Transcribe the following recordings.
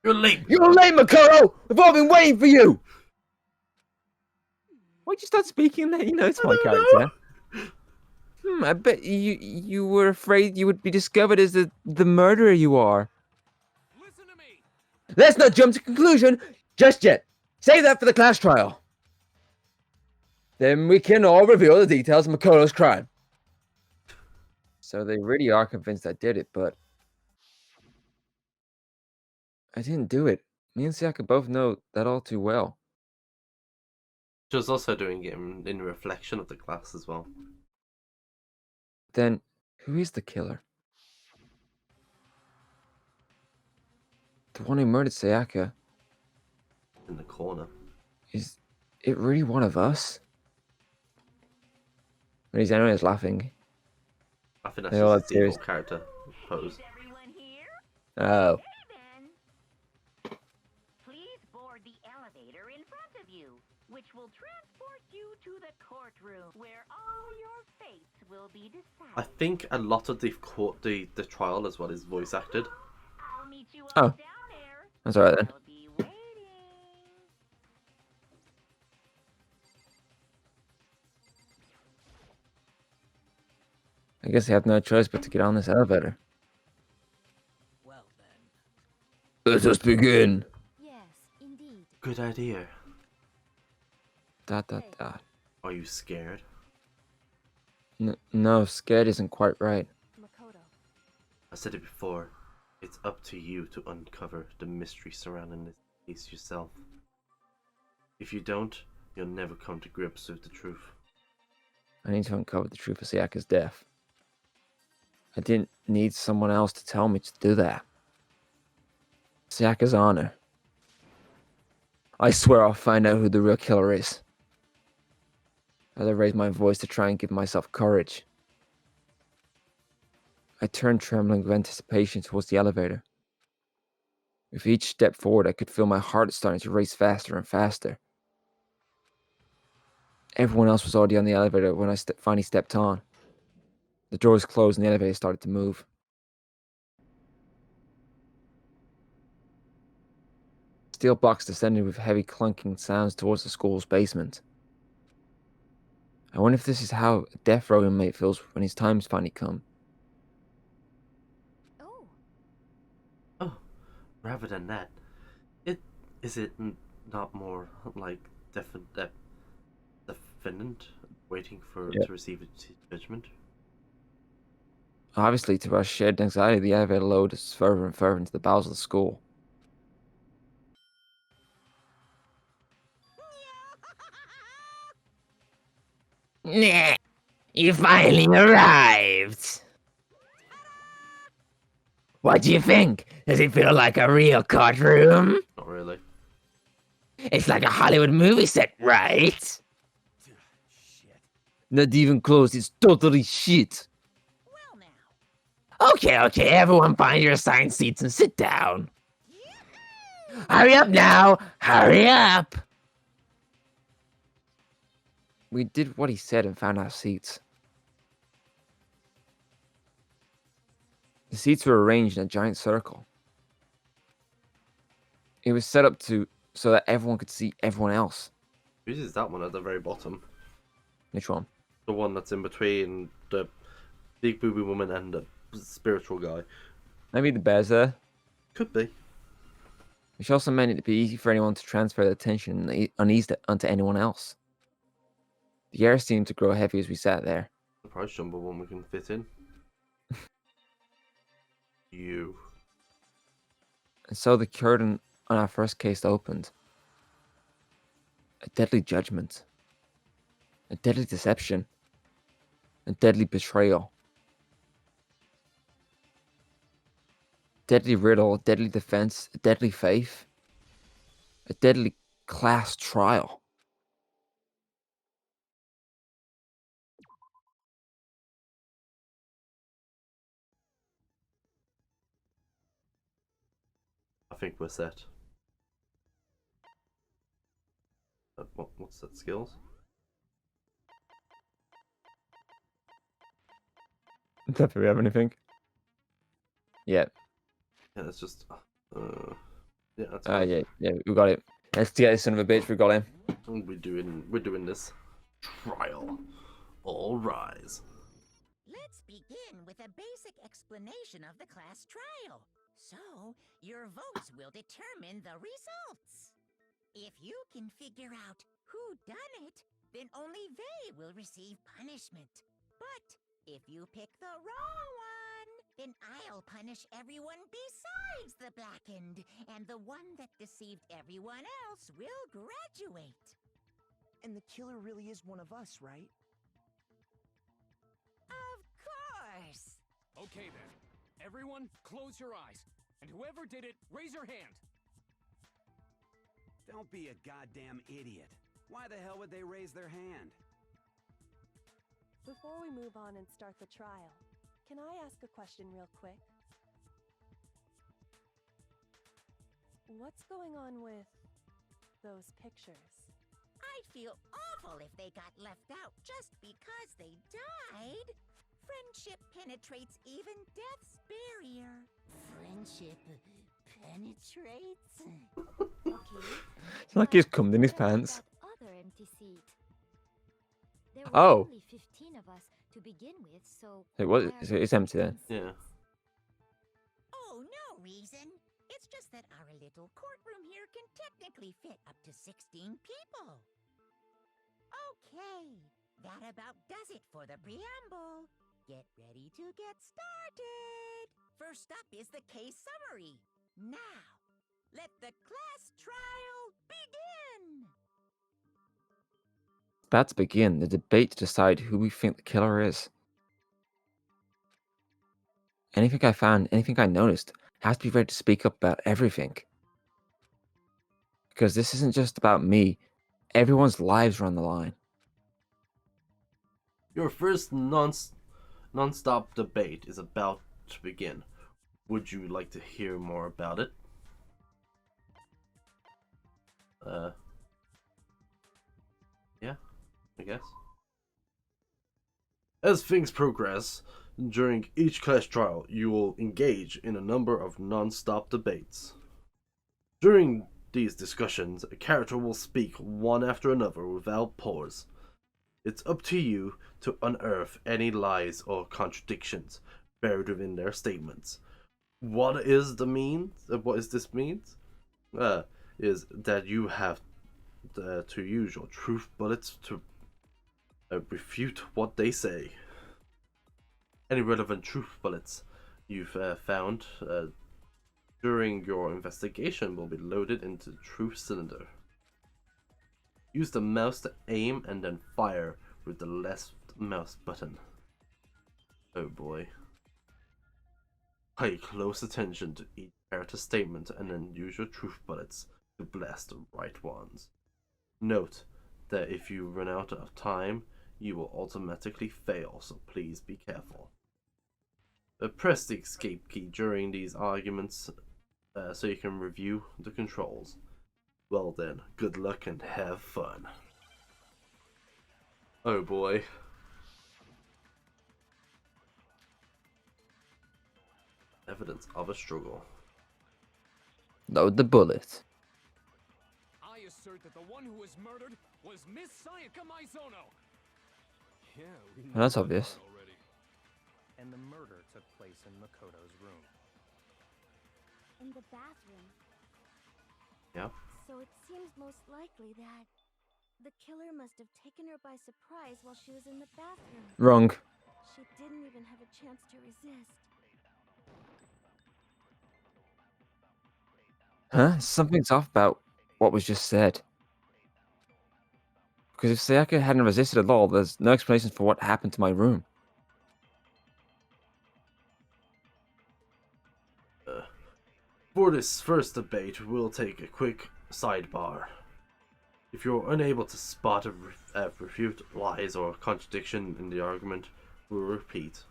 You're late. You're late, Makoto! We've all been waiting for you! Why'd you start speaking that? You know, it's my character. I bet you were afraid you would be discovered as the murderer you are. Listen to me. Let's not jump to conclusion just yet. Save that for the class trial. Then we can all reveal the details of Makoto's crime. So they really are convinced I did it, but I didn't do it. Me and Sayaka both know that all too well. She was also doing it in reflection of the class as well. Then, who is the killer? The one who murdered Sayaka? In the corner. Is it really one of us? But he's anyways laughing. I think that's They all just a default character pose. Everyone here? Oh. Okay then. Please board the elevator in front of you, which will transport you to the courtroom, where all your fates will be decided. I think a lot of the trial as well is voice acted. I'll meet you all down there. That's alright then. I'll be waiting. I guess I have no choice but to get on this elevator. Well then. Let us begin. Yes, indeed. Good idea. Dot dot dot. Are you scared? No, scared isn't quite right. Makoto. I said it before. It's up to you to uncover the mystery surrounding this case yourself. If you don't, you'll never come to grips with the truth. I need to uncover the truth of Sayaka's death. I didn't need someone else to tell me to do that. Sayaka's honor. I swear I'll find out who the real killer is. As I raised my voice to try and give myself courage, I turned trembling with anticipation towards the elevator. With each step forward, I could feel my heart starting to race faster and faster. Everyone else was already on the elevator when I finally stepped on. The doors closed and the elevator started to move. Steel blocks descended with heavy clunking sounds towards the school's basement. I wonder if this is how a death row inmate feels when his time's finally come. Oh, Oh, rather than that, is it not more like defendant waiting for Yeah. to receive his judgment? Obviously, to our shared anxiety, the elevator load is further and further into the bowels of the school. Nah, you finally arrived. What do you think? Does it feel like a real courtroom? Not really. It's like a Hollywood movie set, right? Shit. Not even close, it's totally shit. Well now. Okay, everyone find your assigned seats and sit down. Hurry up now! Hurry up! We did what he said and found our seats. The seats were arranged in a giant circle. It was set up so that everyone could see everyone else. Whose is that one at the very bottom? Which one? The one that's in between the big booby woman and the spiritual guy. Maybe the bears there. Could be. Which also meant it'd be easy for anyone to transfer their attention and unease it onto anyone else. The air seemed to grow heavy as we sat there. Surprise jumbo one we can fit in. You. And so the curtain on our first case opened. A deadly judgment. A deadly deception. A deadly betrayal. Deadly riddle, a deadly defense, a deadly faith. A deadly class trial. I think we're set. What's that? Skills? Do we have anything? Yeah. Yeah, it's just. Yeah, that's yeah, we got it. Let's get this son of a bitch. We got him. We're doing this trial. All rise. Let's begin with a basic explanation of the class trial. So, your votes will determine the results. If you can figure out who done it, then only they will receive punishment. But if you pick the wrong one, then I'll punish everyone besides the blackened, and the one that deceived everyone else will graduate. And the killer really is one of us, right? Of course. Okay then. Everyone, close your eyes. And whoever did it, raise your hand. Don't be a goddamn idiot. Why the hell would they raise their hand? Before we move on and start the trial, can I ask a question real quick? What's going on with those pictures? I'd feel awful if they got left out just because they died. Friendship penetrates even death's barrier. Friendship penetrates? Okay. It's like he's but cummed in his what about pants. that other empty seat? There were Oh. only 15 of us to begin with, so It was. why are So it's empty then. Yeah. Oh, no reason. It's just that our little courtroom here can technically fit up to 16 people. Okay, that about does it for the preamble. Get ready to get started. First up is the case summary. Now, let the class trial begin. About to begin the debate to decide who we think the killer is. Anything I found, anything I noticed, has to be ready to speak up about everything. Because this isn't just about me. Everyone's lives are on the line. Your first non-stop debate is about to begin. Would you like to hear more about it? Yeah, I guess. As things progress, during each class trial, you will engage in a number of non-stop debates. During these discussions, a character will speak one after another without pause. It's up to you to unearth any lies or contradictions buried within their statements. What is this means? Is that you have to use your truth bullets to refute what they say. Any relevant truth bullets you've found during your investigation will be loaded into the truth cylinder. Use the mouse to aim and then fire with the left mouse button. Oh boy. Pay close attention to each character statement and then use your truth bullets to blast the right ones. Note that if you run out of time, you will automatically fail, so please be careful. Press the escape key during these arguments so you can review the controls. Well then, good luck and have fun. Oh boy. Evidence of a struggle. Load the bullet. I assert that the one who was murdered was Miss Sayaka Maizono. Yeah, we Well, that's obvious. already. And the murder took place in Makoto's room. In the bathroom. Yeah. So it seems most likely that the killer must have taken her by surprise while she was in the bathroom. Wrong. She didn't even have a chance to resist. Huh? Something's off about what was just said. Because if Sayaka hadn't resisted at all, there's no explanation for what happened to my room. For this first debate, we'll take a quick sidebar. If you're unable to spot a refute lies or contradiction in the argument, we'll repeat.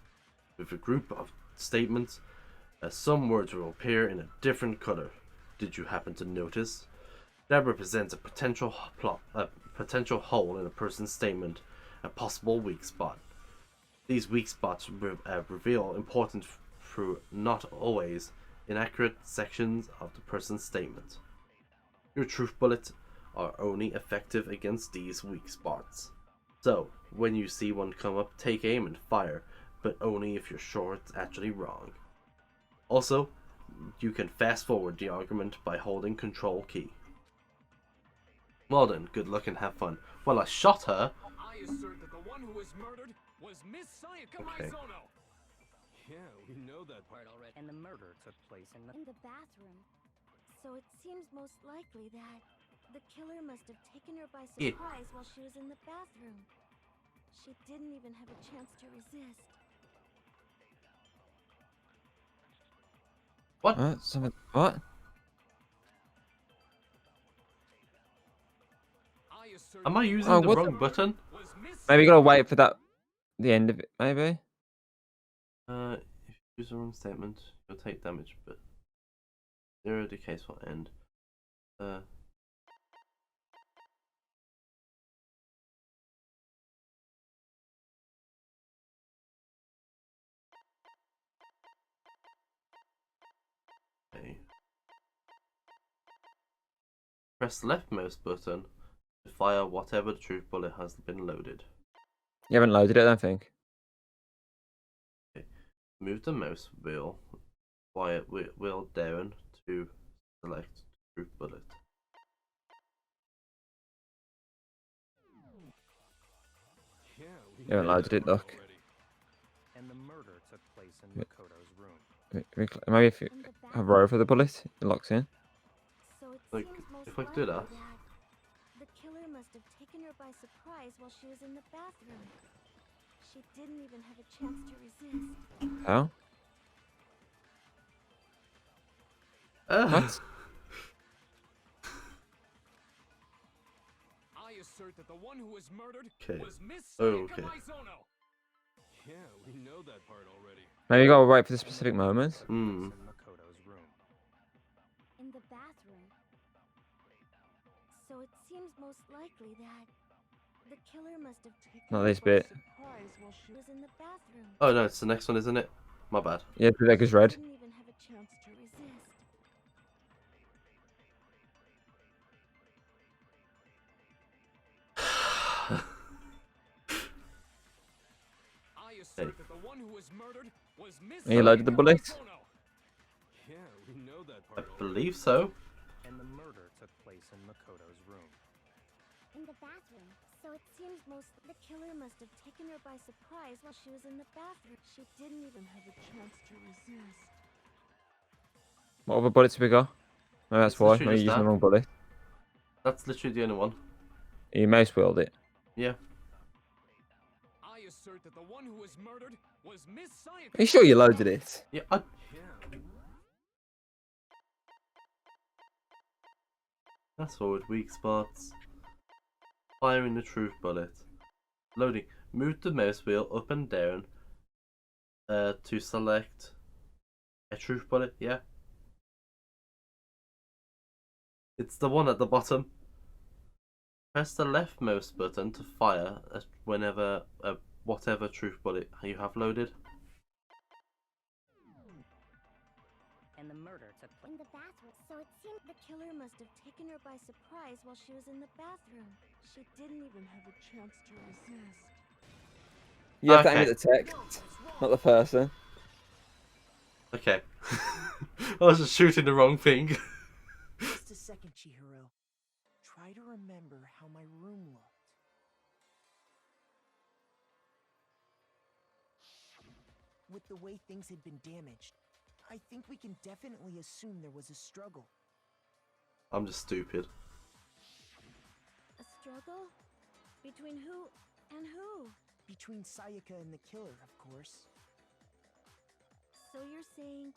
With a group of statements, some words will appear in a different color. Did you happen to notice? That represents a potential hole in a person's statement, a possible weak spot. These weak spots reveal importance through not always inaccurate sections of the person's statement. Your truth bullets are only effective against these weak spots. So, when you see one come up, take aim and fire, but only if you're sure it's actually wrong. Also, you can fast forward the argument by holding Control key. Well then, good luck and have fun. Well, I shot her. I assert that the one who was murdered was Miss Sayaka Maizono. Yeah, we know that part already. And the murder took place in the... In the bathroom. So it seems most likely that the killer must have taken her by Yeah. surprise while she was in the bathroom. She didn't even have a chance to resist. What? What? I assert Am I that the using Oh, one the what who wrong was button? murdered was Miss Maybe you gotta Sayaka. wait for that. The end of it, maybe. If you use the wrong statement, you'll take damage, but zero the case will end. Okay. Press the left mouse button to fire whatever the truth bullet has been loaded. You haven't loaded it, I don't think. Move the mouse wheel down to select truth bullet. Yeah, we You haven't know loaded that it, part look. already. And the murder took place in Makoto's room. Maybe if you In the have bathroom. row for the bullet, it locks in. So it Like, seems most if I likely do that- the killer must have taken her by surprise while she was in the bathroom. She didn't even have a chance to resist. How? What? I assert that the one who was murdered Okay. was Miss Oh, Sayaka okay. Maizono. Yeah, we know that part already. Maybe you gotta wait for the specific moment. Took place Hmm. in Makoto's room. In the bathroom. So it seems most likely that the killer must have taken Not her this by bit. surprise while she was in the bathroom. Oh no, it's the next one, isn't it? My bad. Yeah, the deck is red. Didn't even have a chance to resist. I assert that the one who was murdered was Miss Are you loaded the Sayaka bullet? Maizono. Yeah, we know that I part already. believe so. And the murder took place in Makoto's room. In the bathroom. So it seems most the killer must have taken her by surprise while she was in the bathroom. She didn't even have a chance to resist. What other bullets have we got? Maybe that's It's why. literally Maybe you're just using the that. wrong bullet. That's literally the only one. You mouse wheeled it. Yeah. I assert that the one who was murdered was Miss Sayaka. Are you sure you loaded it? Yeah. Yeah. Fast forward weak spots. Firing the truth bullet. Loading. Move the mouse wheel up and down to select a truth bullet. Yeah. It's the one at the bottom. Press the left mouse button to fire whenever whatever truth bullet you have loaded. And the murder took place. In the bathroom. So it seemed the killer must have taken her by surprise while she was in the bathroom. She didn't even have a chance to resist. You have to aim Okay. at the text, not the person. Okay. I was just shooting the wrong thing. Just a second, Chihiro. Try to remember how my room looked. With the way things had been damaged, I think we can definitely assume there was a struggle. I'm just stupid. A struggle? Between who and who? Between Sayaka and the killer, of course. So you're saying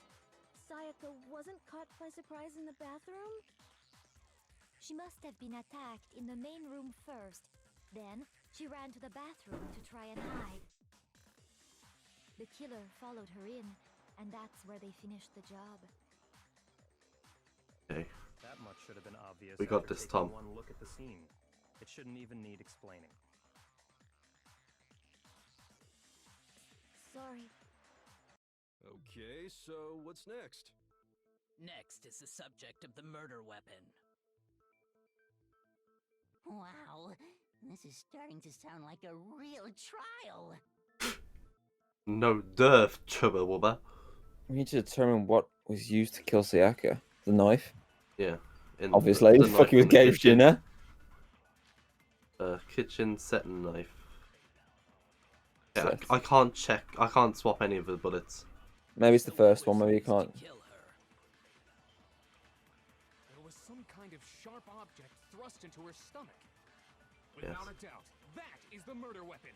Sayaka wasn't caught by surprise in the bathroom? She must have been attacked in the main room first. Then, she ran to the bathroom to try and hide. The killer followed her in, and that's where they finished the job. Okay. That much should have been obvious. We got after this, taking Tom. One look at the scene. It shouldn't even need explaining. Sorry. Okay, so what's next? Next is the subject of the murder weapon. Wow, this is starting to sound like a real trial. No dearth, Chubbawubba. We need to determine what was used to kill Sayaka. The knife. Yeah. Obviously, the fucking knife with Gabe's kitchen. dinner. Kitchen setting knife. Yeah, Set. I can't check. I can't swap any of the bullets. Maybe it's the first one. Maybe you can't. There was some kind of sharp object thrust into her stomach. Without a doubt, that is the murder weapon.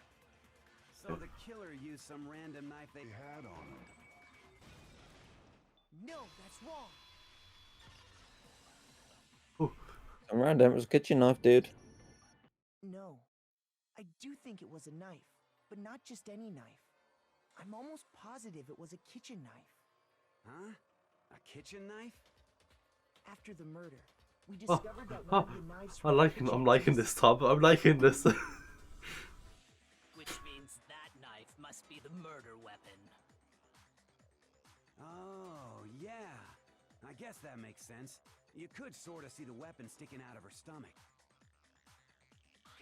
So the killer used some random knife they had on him. No, that's wrong. Some random. It was a kitchen knife, dude. No. I do think it was a knife, but not just any knife. I'm almost positive it was a kitchen knife. Huh? A kitchen knife? After the murder, we discovered that one of the knives I'm liking this, Tom. I'm liking this. Which means that knife must be the murder weapon. Oh, yeah. I guess that makes sense. You could sort of see the weapon sticking out of her stomach.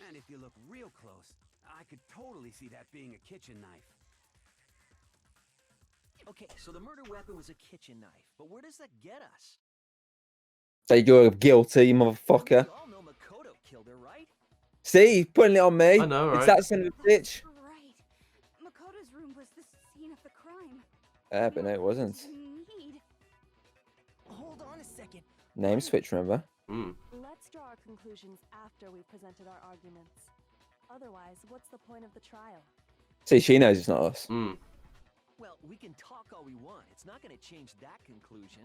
And if you look real close, I could totally see that being a kitchen knife. Okay, so the murder weapon was a kitchen knife, but where does that get us? Say you're guilty, motherfucker. We all know Makoto killed her, right? See, he's putting it on me. I know, right? It's that son of a bitch. Right. Makoto's room was the scene of the crime. But no, it wasn't. Need. Hold on a second. Name switch, remember? Let's draw our conclusions after we presented our arguments. Otherwise, what's the point of the trial? See, she knows it's not us. Well, we can talk all we want. It's not going to change that conclusion.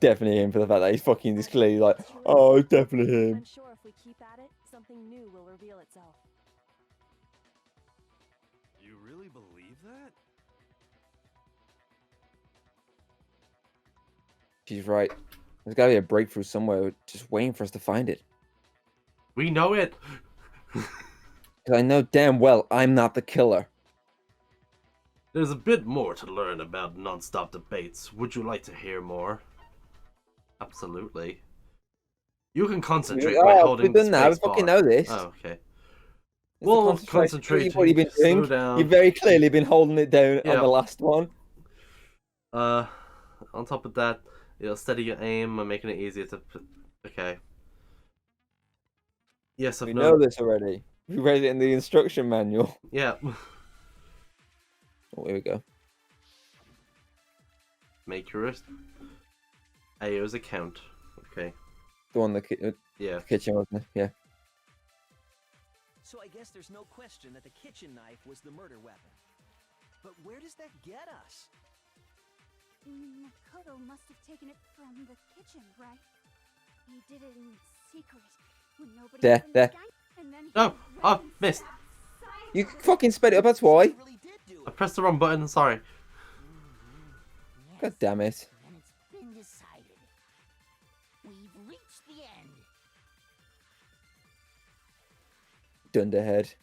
Definitely him for the fact that he's fucking this clearly like, oh, it's definitely him. I'm sure if we keep at it, something new will reveal itself. You really believe that? She's right. There's gotta be a breakthrough somewhere. We're just waiting for us to find it. We know it. Because I know damn well I'm not the killer. There's a bit more to learn about non-stop debates. Would you like to hear more? Absolutely. You can concentrate by holding the we've done that. We space fucking bar. know this. Oh, okay. It's Well, the concentration. concentrate. What have you been Slow doing? down. You've very clearly been holding it down Yeah. on the last one. On top of that, you'll steady your aim and making it easier to... Okay. Yes, I've We known... know this already. We read it in the instruction manual. Yeah. Oh, here we go. Make your AO's account. Okay. The one that Yeah. the kitchen, wasn't it? Yeah. So I guess there's no question that the kitchen knife was the murder weapon. But where does that get us? Makoto must have taken it from the kitchen, right? He did it in secret when nobody There, was in there. the gang, and then he Oh, ran oh, and missed. stabbed You fucking sped it up, that's why. Really did do I it. pressed the wrong button, sorry. God damn it. And it's been decided. We've reached the end. Dunderhead.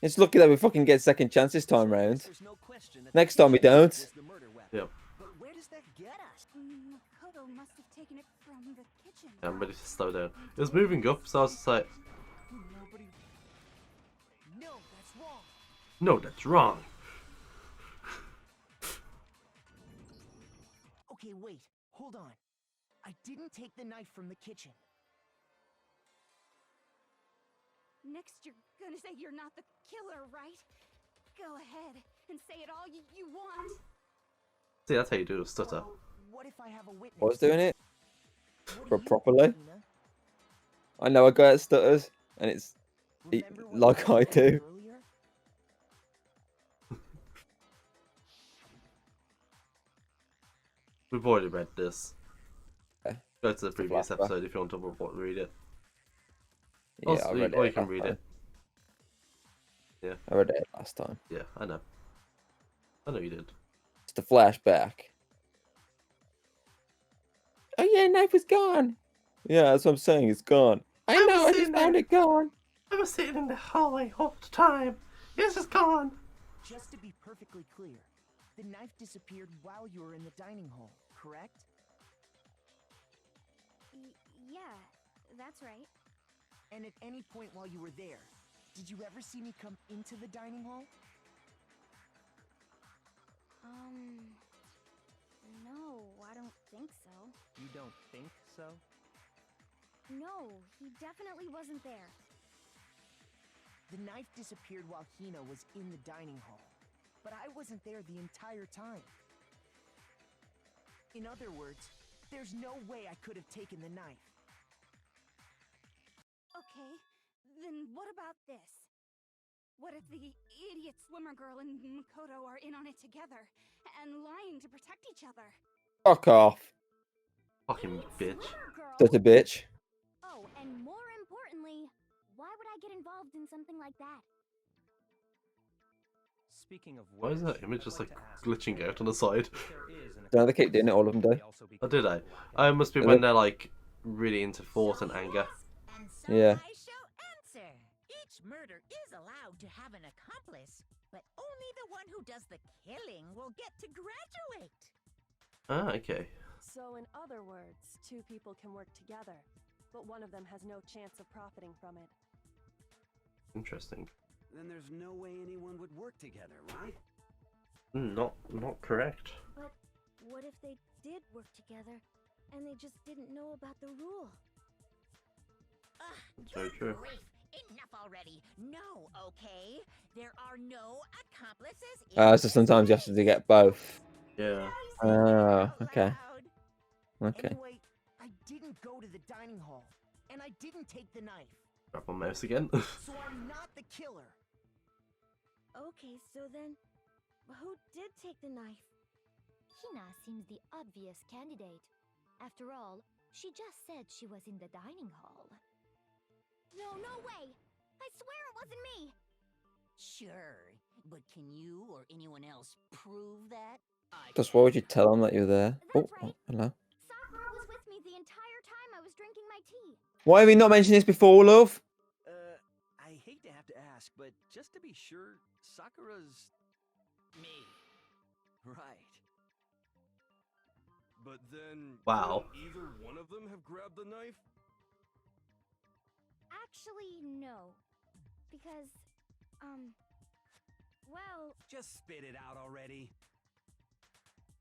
It's lucky that we fucking get second chance this time round. There's no question that Next the time we kitchen knife don't. was the murder weapon. Yep. But where does that get us? Makoto must have taken it from the kitchen. Yeah, I'm ready to slow down. It was moving up, so I was just like, Nobody. No, that's wrong. no, that's wrong. Okay, wait. Hold on. I didn't take the knife from the kitchen. Next, you're gonna say you're not the killer, right? Go ahead and say it all you want. See, that's how you do a stutter. Well, what if I have a witness? I was doing it What do for you properly. think, Tina? I know a guy that stutters, and it's Remember what like you I said do. earlier? We've already read this. Okay. Go to the previous flashback. episode if you want to read it. Yeah, I read it. Or you can last read time. it. Yeah, I read it last time. yeah, I know. I know you did. It's the flashback. Oh yeah, knife is gone. Yeah, that's what I'm saying. It's gone. I know. I just found it gone. I was sitting in the hallway all the time. Yes, it's gone. Just to be perfectly clear, the knife disappeared while you were in the dining hall, correct? Yeah, that's right. And at any point while you were there, did you ever see me come into the dining hall? No, I don't think so. You don't think so? No, he definitely wasn't there. The knife disappeared while Hina was in the dining hall, but I wasn't there the entire time. In other words, there's no way I could have taken the knife. Okay, then what about this? What if the idiot swimmer girl and Makoto are in on it together and lying to protect each other? Fuck off. Fucking bitch. Such a bitch. Oh, and more importantly, why would I get involved in something like that? Speaking of Why is which, that image I'd just like like to ask glitching you, out on the side? if there is an Don't they keep doing it? All of them do. Oh, did I? I must be when they're like really into force and anger. And so Yeah. I shall answer. Each murder is allowed to have an accomplice, but only the one who does the killing will get to graduate. Ah, okay. So in other words, two people can work together, but one of them has no chance of profiting from it. Interesting. Then there's no way anyone would work together, right? Not correct. But what if they did work together and they just didn't know about the rule? That's very Good true. grief. Enough already. No, okay? There are no accomplices in So sometimes you have to get both. Yeah. Oh, okay. Okay. Anyway, I didn't go to the dining hall, and I didn't take the knife. Grab my mouse again. So I'm not the killer. Okay, so then, who did take the knife? Hina seems the obvious candidate. After all, she just said she was in the dining hall. No, no way! I swear it wasn't me! Sure, but can you or anyone else prove that? Just why would you tell them that you're there? That's Oh, right. hello. Sakura was with me the entire time I was drinking my tea. Why have you not mentioned this before, love? I hate to have to ask, but just to be sure, Sakura's Me. right. But then, Wow. couldn't either one of them have grabbed the knife? Actually, no. Because, well... Just spit it out already.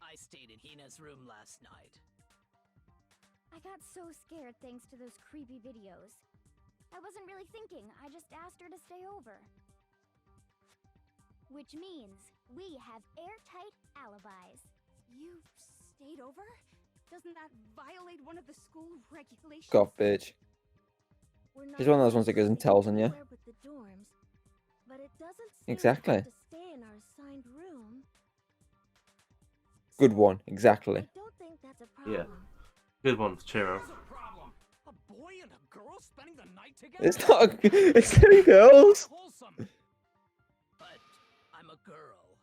I stayed in Hina's room last night. I got so scared thanks to those creepy videos. I wasn't really thinking, I just asked her to stay over. Which means we have airtight alibis. You stayed over? Doesn't that violate one of the school regulations? God, bitch. She's one of those ones that goes and tells on you. With the dorms, but it doesn't seem Exactly. to stay in our assigned room. Good one, exactly. I don't think that's a problem. Yeah. Good one, Chiro. What's the problem? A boy and a girl spending the night together? It's not. It's two girls. Wholesome. But I'm a girl.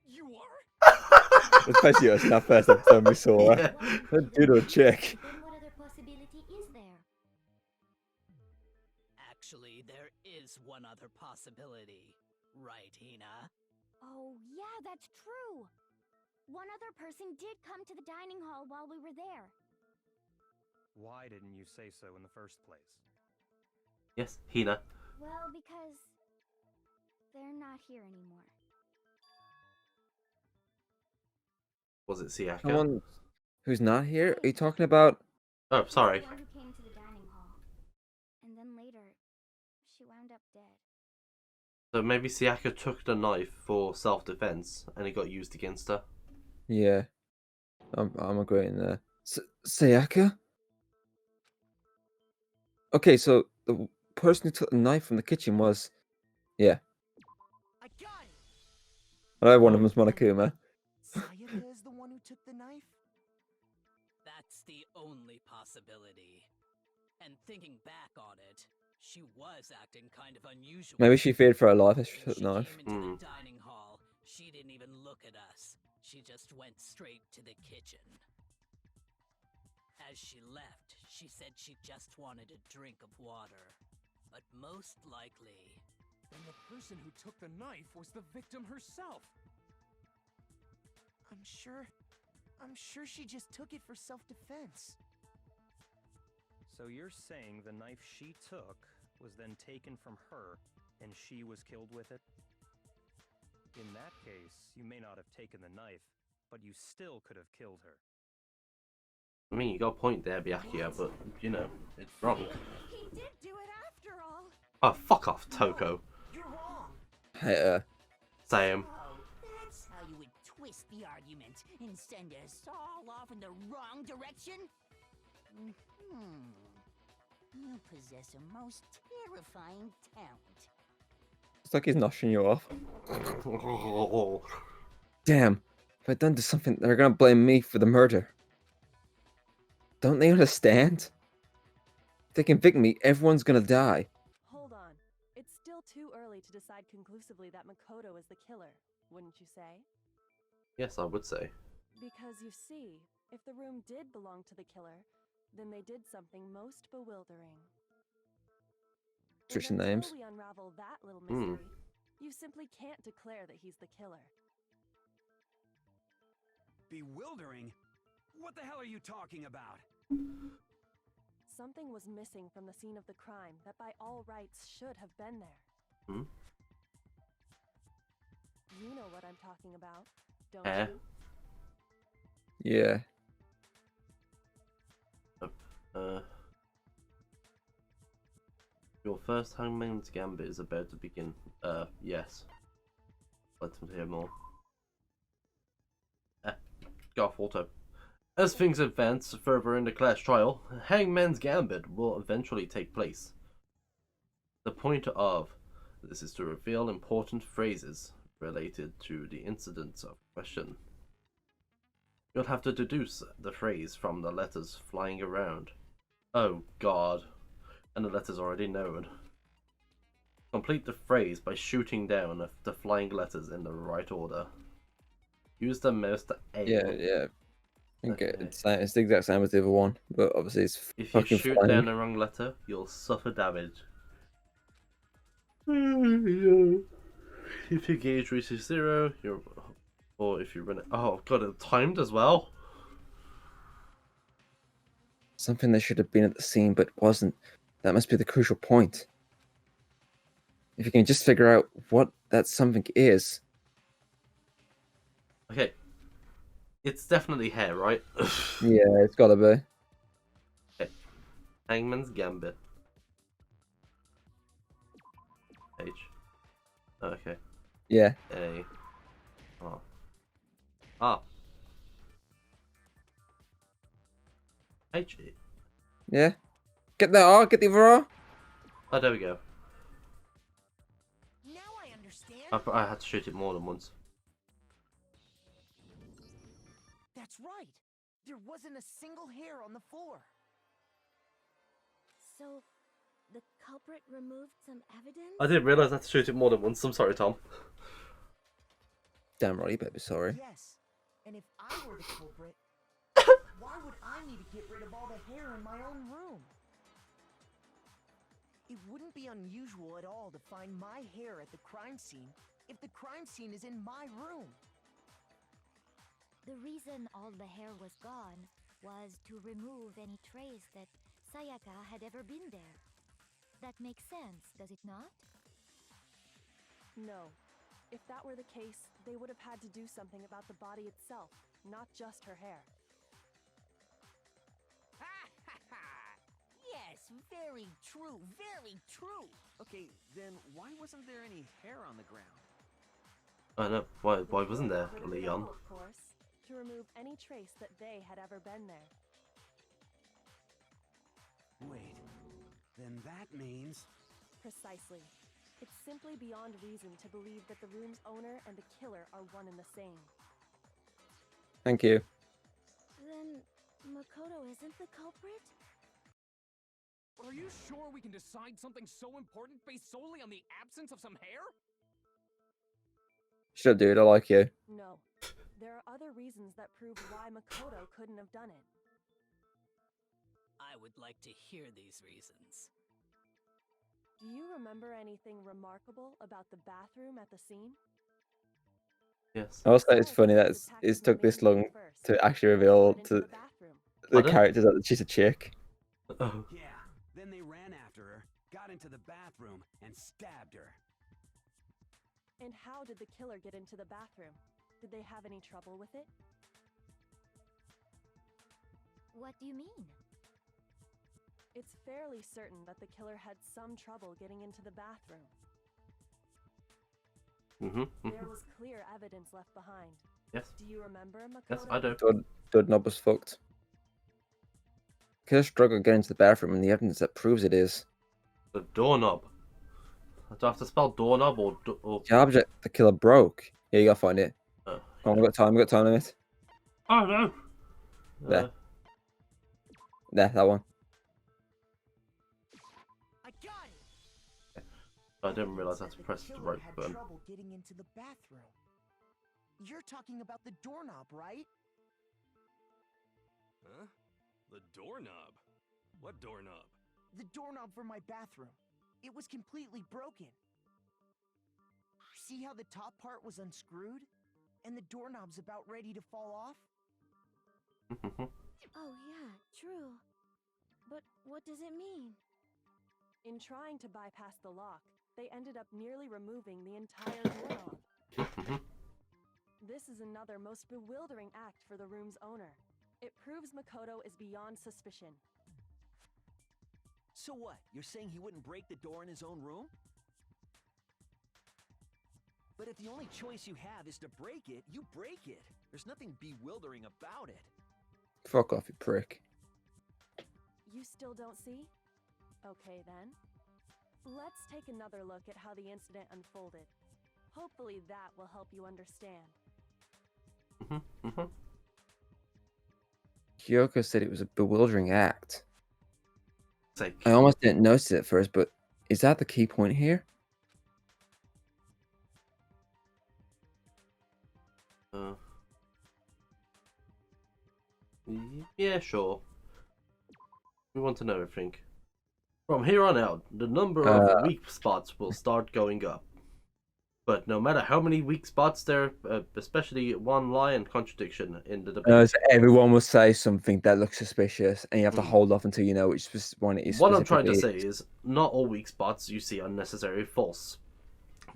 You are? Especially us in that first episode we saw her. Yeah. That dude or chick. Then what other possibility is there? Actually, there is one other possibility. Right, Hina? Oh, yeah, that's true. One other person did come to the dining hall while we were there. Why didn't you say so in the first place? Yes, Hina. Well, because they're not here anymore. Was it Siaka? Someone who's not here? Are you talking about? Oh, sorry. The one who came to the dining hall. And then later, she wound up dead. So maybe Siaka took the knife for self-defense and it got used against her. Yeah, I'm agreeing there. Sayaka? Okay, so the person who took the knife from the kitchen was, yeah. I got it. Another one of them was Monokuma. Sayaka is the one who took the knife? That's the only possibility. And thinking back on it, she was acting kind of unusual. Maybe she feared for her life as she took She the knife. came into the dining hall. She didn't even look at us. She just went straight to the kitchen. As she left, she said she just wanted a drink of water. But most likely... Then the person who took the knife was the victim herself. I'm sure I'm sure she just took it for self-defense. So you're saying the knife she took was then taken from her, and she was killed with it? In that case, you may not have taken the knife, but you still could have killed her. I mean, you got a point there, Byakuya, but, you know, it's wrong. He did do it after all. Oh, fuck off, Toko. You're wrong. Hey, Same. Oh, that's how you would twist the argument and send us all off in the wrong direction? You possess a most terrifying talent. it's like he's noshing you off. Damn, if I'd done something, they're gonna blame me for the murder. Don't they understand? If they convict me, everyone's gonna die. Hold on. It's still too early to decide conclusively that Makoto is the killer, wouldn't you say? Yes, I would say. Because you see, if the room did belong to the killer, then they did something most bewildering. Trisha And names. until we unravel that little mystery, you simply can't declare that he's the killer. Bewildering? What the hell are you talking about? Something was missing from the scene of the crime that by all rights should have been there. Hmm? You know what I'm talking about, don't Hair? you? Yeah. Your first Hangman's Gambit is about to begin. Yes. Let them hear more. Go off auto. As things advance further in the class trial, Hangman's Gambit will eventually take place. The point of this is to reveal important phrases related to the incidents of question. You'll have to deduce the phrase from the letters flying around. Oh god. And the letters already known. Complete the phrase by shooting down the flying letters in the right order. Use the mouse to aim. Yeah. Okay, it's the exact same as the other one, but obviously it's If you fucking shoot flying. down the wrong letter, you'll suffer damage. If your gauge reaches 0, or if you run it. Oh god, it's timed as well. Something that should have been at the scene but wasn't. That must be the crucial point. If you can just figure out what that something is. Okay. It's definitely hair, right? Yeah, it's gotta be. Okay. Hangman's Gambit. H. Okay. Yeah. A. R. Ah. H. Yeah. Get the R, get the other R. Oh, there we go. Now I understand. I had to shoot it more than once. That's right. There wasn't a single hair on the floor. So, the culprit removed some evidence? I didn't realise I had to shoot it more than once. I'm sorry, Tom. Damn right, you better be sorry. Yes. And if I were the culprit, why would I need to get rid of all the hair in my own room? It wouldn't be unusual at all to find my hair at the crime scene if the crime scene is in my room. The reason all the hair was gone was to remove any trace that Sayaka had ever been there. That makes sense, does it not? No. If that were the case, they would have had to do something about the body itself, not just her hair. Yes, very true, very true. Okay, then why wasn't there any hair on the ground? I know. Why wasn't there, Leon? Of course, to remove any trace that they had ever been there. Wait, then that means... Precisely. It's simply beyond reason to believe that the room's owner and the killer are one and the same. Thank you. Then, Makoto isn't the culprit? Are you sure we can decide something so important based solely on the absence of some hair? Shut up, dude. I like you. No. There are other reasons that prove why Makoto couldn't have done it. I would like to hear these reasons. Do you remember anything remarkable about the bathroom at the scene? Yes. Also, it's funny that it's took this long to actually reveal to the Pardon? characters that she's a chick. Oh. Yeah, then they ran after her, got into the bathroom, and stabbed her. And how did the killer get into the bathroom? Did they have any trouble with it? What do you mean? It's fairly certain that the killer had some trouble getting into the bathroom. There was clear evidence left behind. Yes. Do you remember, Makoto? Yes, I do. Doorknob was fucked. Killer struggled getting into the bathroom, and the evidence that proves it is The doorknob. Do I have to spell doorknob or the object the killer broke. Yeah, you gotta find it. Oh, Come on, we got time. We got time limit. Oh no. There. There, that one. I got it. I didn't realize I had to press the right Had button. trouble getting into the bathroom. You're talking about the doorknob, right? Huh? The doorknob? What doorknob? The doorknob for my bathroom. It was completely broken. See how the top part was unscrewed? And the doorknob's about ready to fall off? Oh yeah, true. But what does it mean? In trying to bypass the lock, they ended up nearly removing the entire doorknob. This is another most bewildering act for the room's owner. It proves Makoto is beyond suspicion. So what? You're saying he wouldn't break the door in his own room? But if the only choice you have is to break it, you break it. There's nothing bewildering about it. Fuck off, you prick. You still don't see? Okay then. Let's take another look at how the incident unfolded. Hopefully that will help you understand. Kyoko said it was a bewildering act. Sake. I almost didn't notice it at first, but is that the key point here? Yeah, sure. We want to know everything. From here on out, the number of weak spots will start going up. But no matter how many weak spots there, especially one lie and contradiction in the debate. So everyone will say something that looks suspicious, and you have to hold off until you know which one it is. What I'm trying to say is, not all weak spots you see are necessarily false,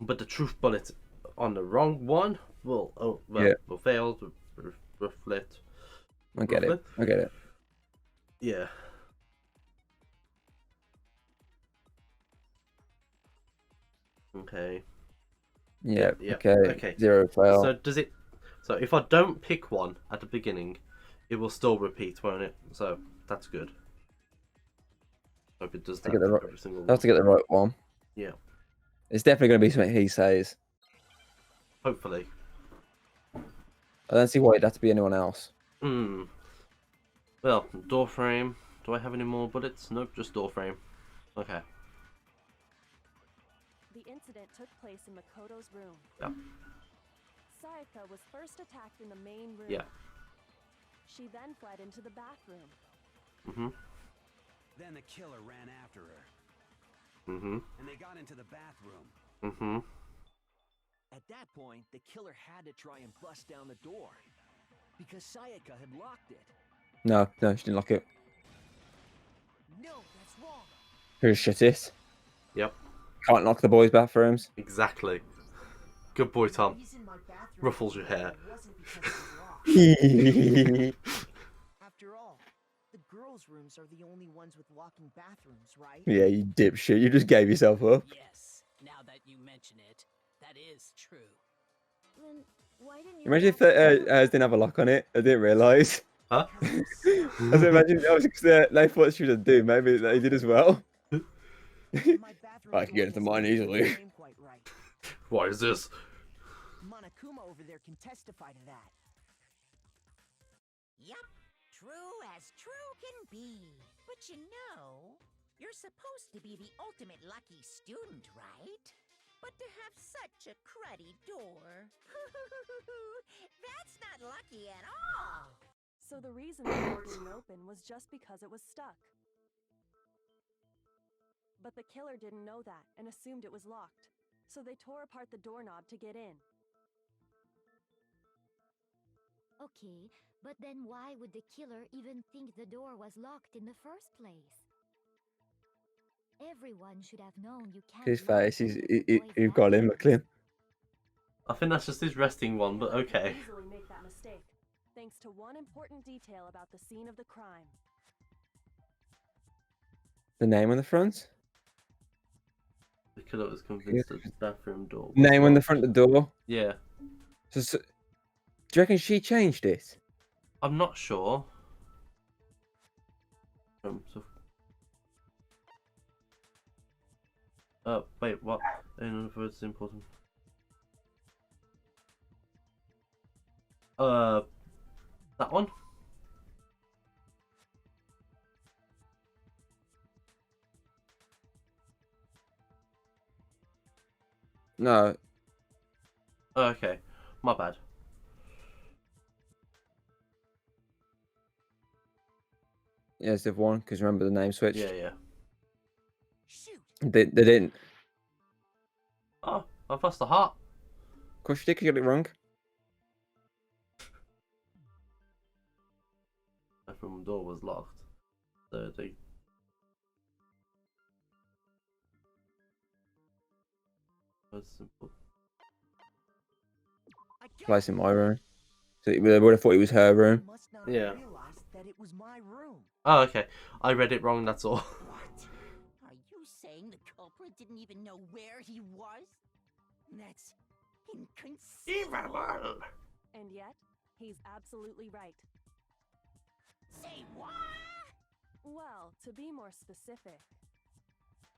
but the truth bullet on the wrong one will will fail to reflect. I get it. I get it. Yeah. Okay. Yeah. Yeah. Okay. Zero fail. So does it? So if I don't pick one at the beginning, it will still repeat, won't it? So that's good. Hope it does that for every single one. I have to get the right one. Yeah. It's definitely going to be something he says. Hopefully. I don't see why it'd have to be anyone else. Well, door frame. Do I have any more bullets? Nope, just door frame. Okay. The incident took place in Makoto's room. Yeah. Sayaka was first attacked in the main room. Yeah. She then fled into the bathroom. Then the killer ran after her. And they got into the bathroom. At that point, the killer had to try and bust down the door. Because Sayaka had locked it. No, she didn't lock it. No, that's wrong. Who shit it? Yep. Can't lock the boys' bathrooms. Exactly. Good boy, Tom. Ruffles your hair. After all, the girls' rooms are the only ones with locking bathrooms, right? Yeah, you dipshit. You just gave yourself up. Yes, now that you mention it, that is true. Then why didn't you? Imagine if ours didn't have a lock on it. I didn't realise. Huh? I was imagine because they thought she was a dude. Maybe they did as well. I can get into mine easily. Why is this? Monokuma over there can testify to that. Yup, true as true can be. But you know, you're supposed to be the ultimate lucky student, right? But to have such a cruddy door, that's not lucky at all. So the reason the door didn't open was just because it was stuck. But the killer didn't know that and assumed it was locked. So they tore apart the doorknob to get in. Okay, but then why would the killer even think the door was locked in the first place? Everyone should have known you can't. His lock face, any of the boys' you've got him, bathrooms. McLean. I think that's just his resting one, but Killer could okay. easily make that mistake, thanks to one important detail about the scene of the crime. The name on the front? The killer was convinced that the bathroom door was Name on the locked. front of the door? Yeah. So, do you reckon she changed it? I'm not sure. Wait, what? In other words, important. That one? No. Okay, my bad. Yes, they've won, because remember the name switched? Yeah, yeah. They didn't. Oh, I've lost the heart. Of course you did, 'cause you got it wrong. The bathroom door was locked. So they... That's simple. Place in my room. So they would have thought it was her room. Must not Yeah. have realized that it was my room. Oh, okay. I read it wrong, that's all. What? Are you saying the culprit didn't even know where he was? That's inconceivable. And yet, he's absolutely right. Say what? Well, to be more specific,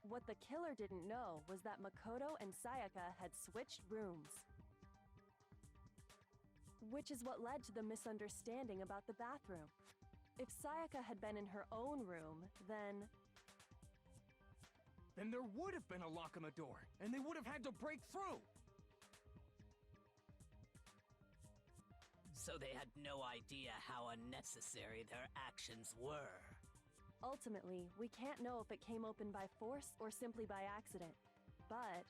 what the killer didn't know was that Makoto and Sayaka had switched rooms. Which is what led to the misunderstanding about the bathroom. If Sayaka had been in her own room, then there would have been a lock on the door, and they would have had to break through. So they had no idea how unnecessary their actions were. ultimately, we can't know if it came open by force or simply by accident. But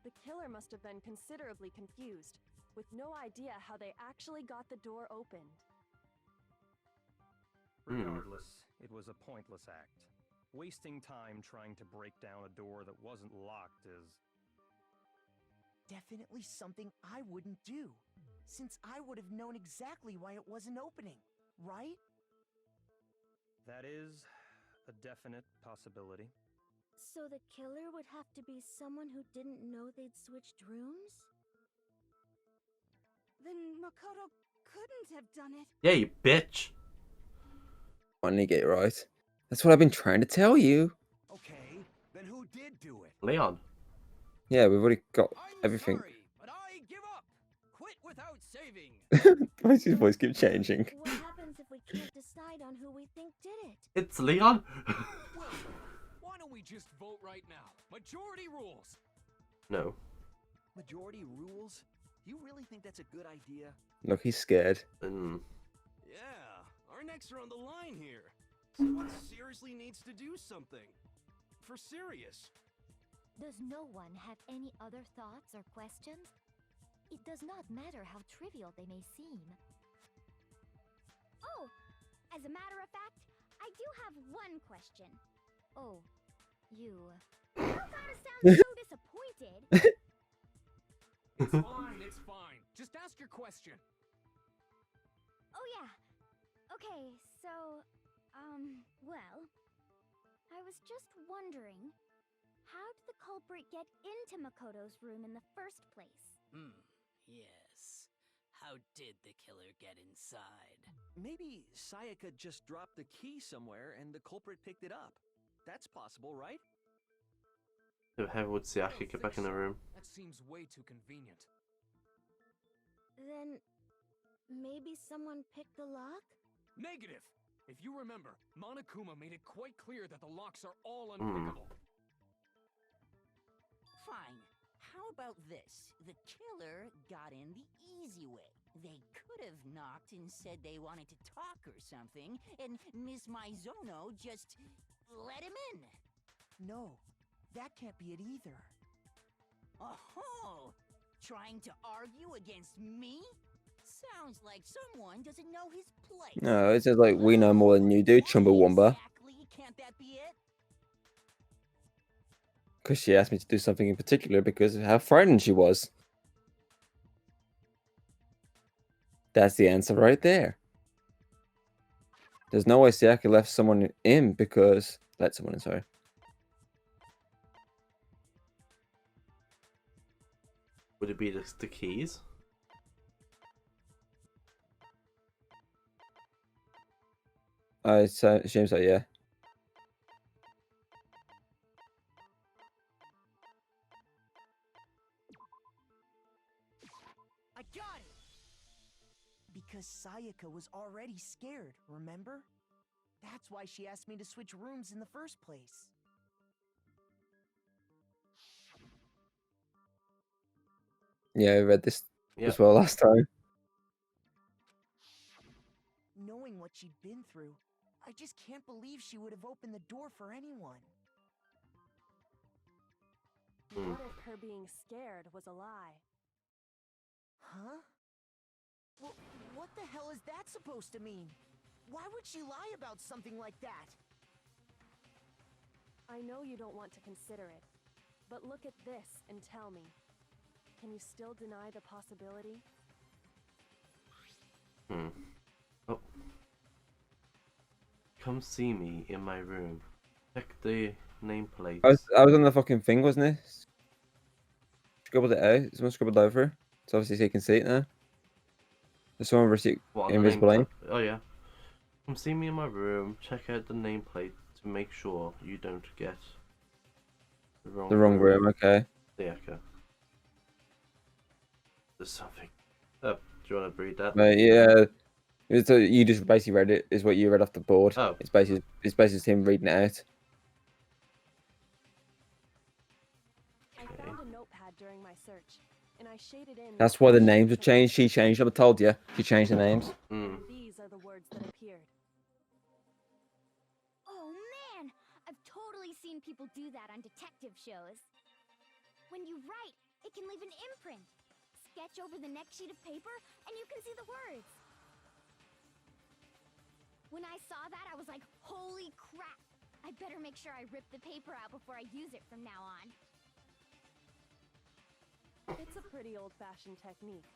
the killer must have been considerably confused, with no idea how they actually got the door opened. Regardless, it was a pointless act. Wasting time trying to break down a door that wasn't locked is... definitely something I wouldn't do, since I would have known exactly why it wasn't opening, right? That is a definite possibility. So the killer would have to be someone who didn't know they'd switched rooms? Then Makoto couldn't have done it. Yeah, you bitch. Finally get it right. That's what I've been trying to tell you. Okay, then who did do it? Leon. Yeah, we've already got everything. Sorry, but I give up. Quit without saving. Why does his voice keep changing? What happens if we can't decide on who we think did it? It's Leon. Well, why don't we just vote right now? Majority rules. No. Majority rules? You really think that's a good idea? Look, he's scared. Yeah, our necks are on the line here. Someone seriously needs to do something. For serious. Does no one have any other thoughts or questions? It does not matter how trivial they may seem. Oh, as a matter of fact, I do have one question. Oh, you... You gotta sound so disappointed. It's fine, it's fine. Just ask your question. Oh yeah. Okay, so, well, I was just wondering, how did the culprit get into Makoto's room in the first place? Yes. How did the killer get inside? Maybe Sayaka just dropped the key somewhere and the culprit picked it up. That's possible, right? How would Sayaka get back in the room? That seems way too convenient. Then, maybe someone picked the lock? Negative! If you remember, Monokuma made it quite clear that the locks are all unpickable. Fine. How about this? The killer got in the easy way. They could have knocked and said they wanted to talk or something, and Miss Maizono just let him in. No, that can't be it either. Oh, trying to argue against me? Sounds like someone doesn't know his place. No, it says like we know more than you do, Chumbawamba. Exactly, can't that be it? Because she asked me to do something in particular because of how frightened she was. That's the answer right there. There's no way Sayaka left someone in because... Let someone in, sorry. Would it be the keys? I assume so, yeah. I got it! Because Sayaka was already scared, remember? That's why she asked me to switch rooms in the first place. Yeah, I read this Yep. as well last time. Knowing what she'd been through, I just can't believe she would have opened the door for anyone. What if her being scared was a lie? Huh? Well, what the hell is that supposed to mean? Why would she lie about something like that? I know you don't want to consider it, but look at this and tell me. Can you still deny the possibility? Oh. Come see me in my room. Check the nameplate. I was on the fucking thing, wasn't it? Scribbled it out. Someone scribbled over. So obviously so you can see it now. There's someone receipt What, on the invisible ink. Oh yeah. Come see me in my room. Check out the nameplate to make sure you don't get the wrong room. Okay. Sayaka. There's something. Oh, do you want to read that? Yeah. So you just basically read it. Is what you read off the board. Oh. It's basically just him reading it out. I found a notepad during my search, and I shaded in. That's why the names were changed. She changed them. I told you. She changed the names. And these are the words that appeared. Oh man, I've totally seen people do that on detective shows. When you write, it can leave an imprint. Sketch over the next sheet of paper, and you can see the words. When I saw that, I was like, holy crap! I better make sure I rip the paper out before I use it from now on. It's a pretty old-fashioned technique,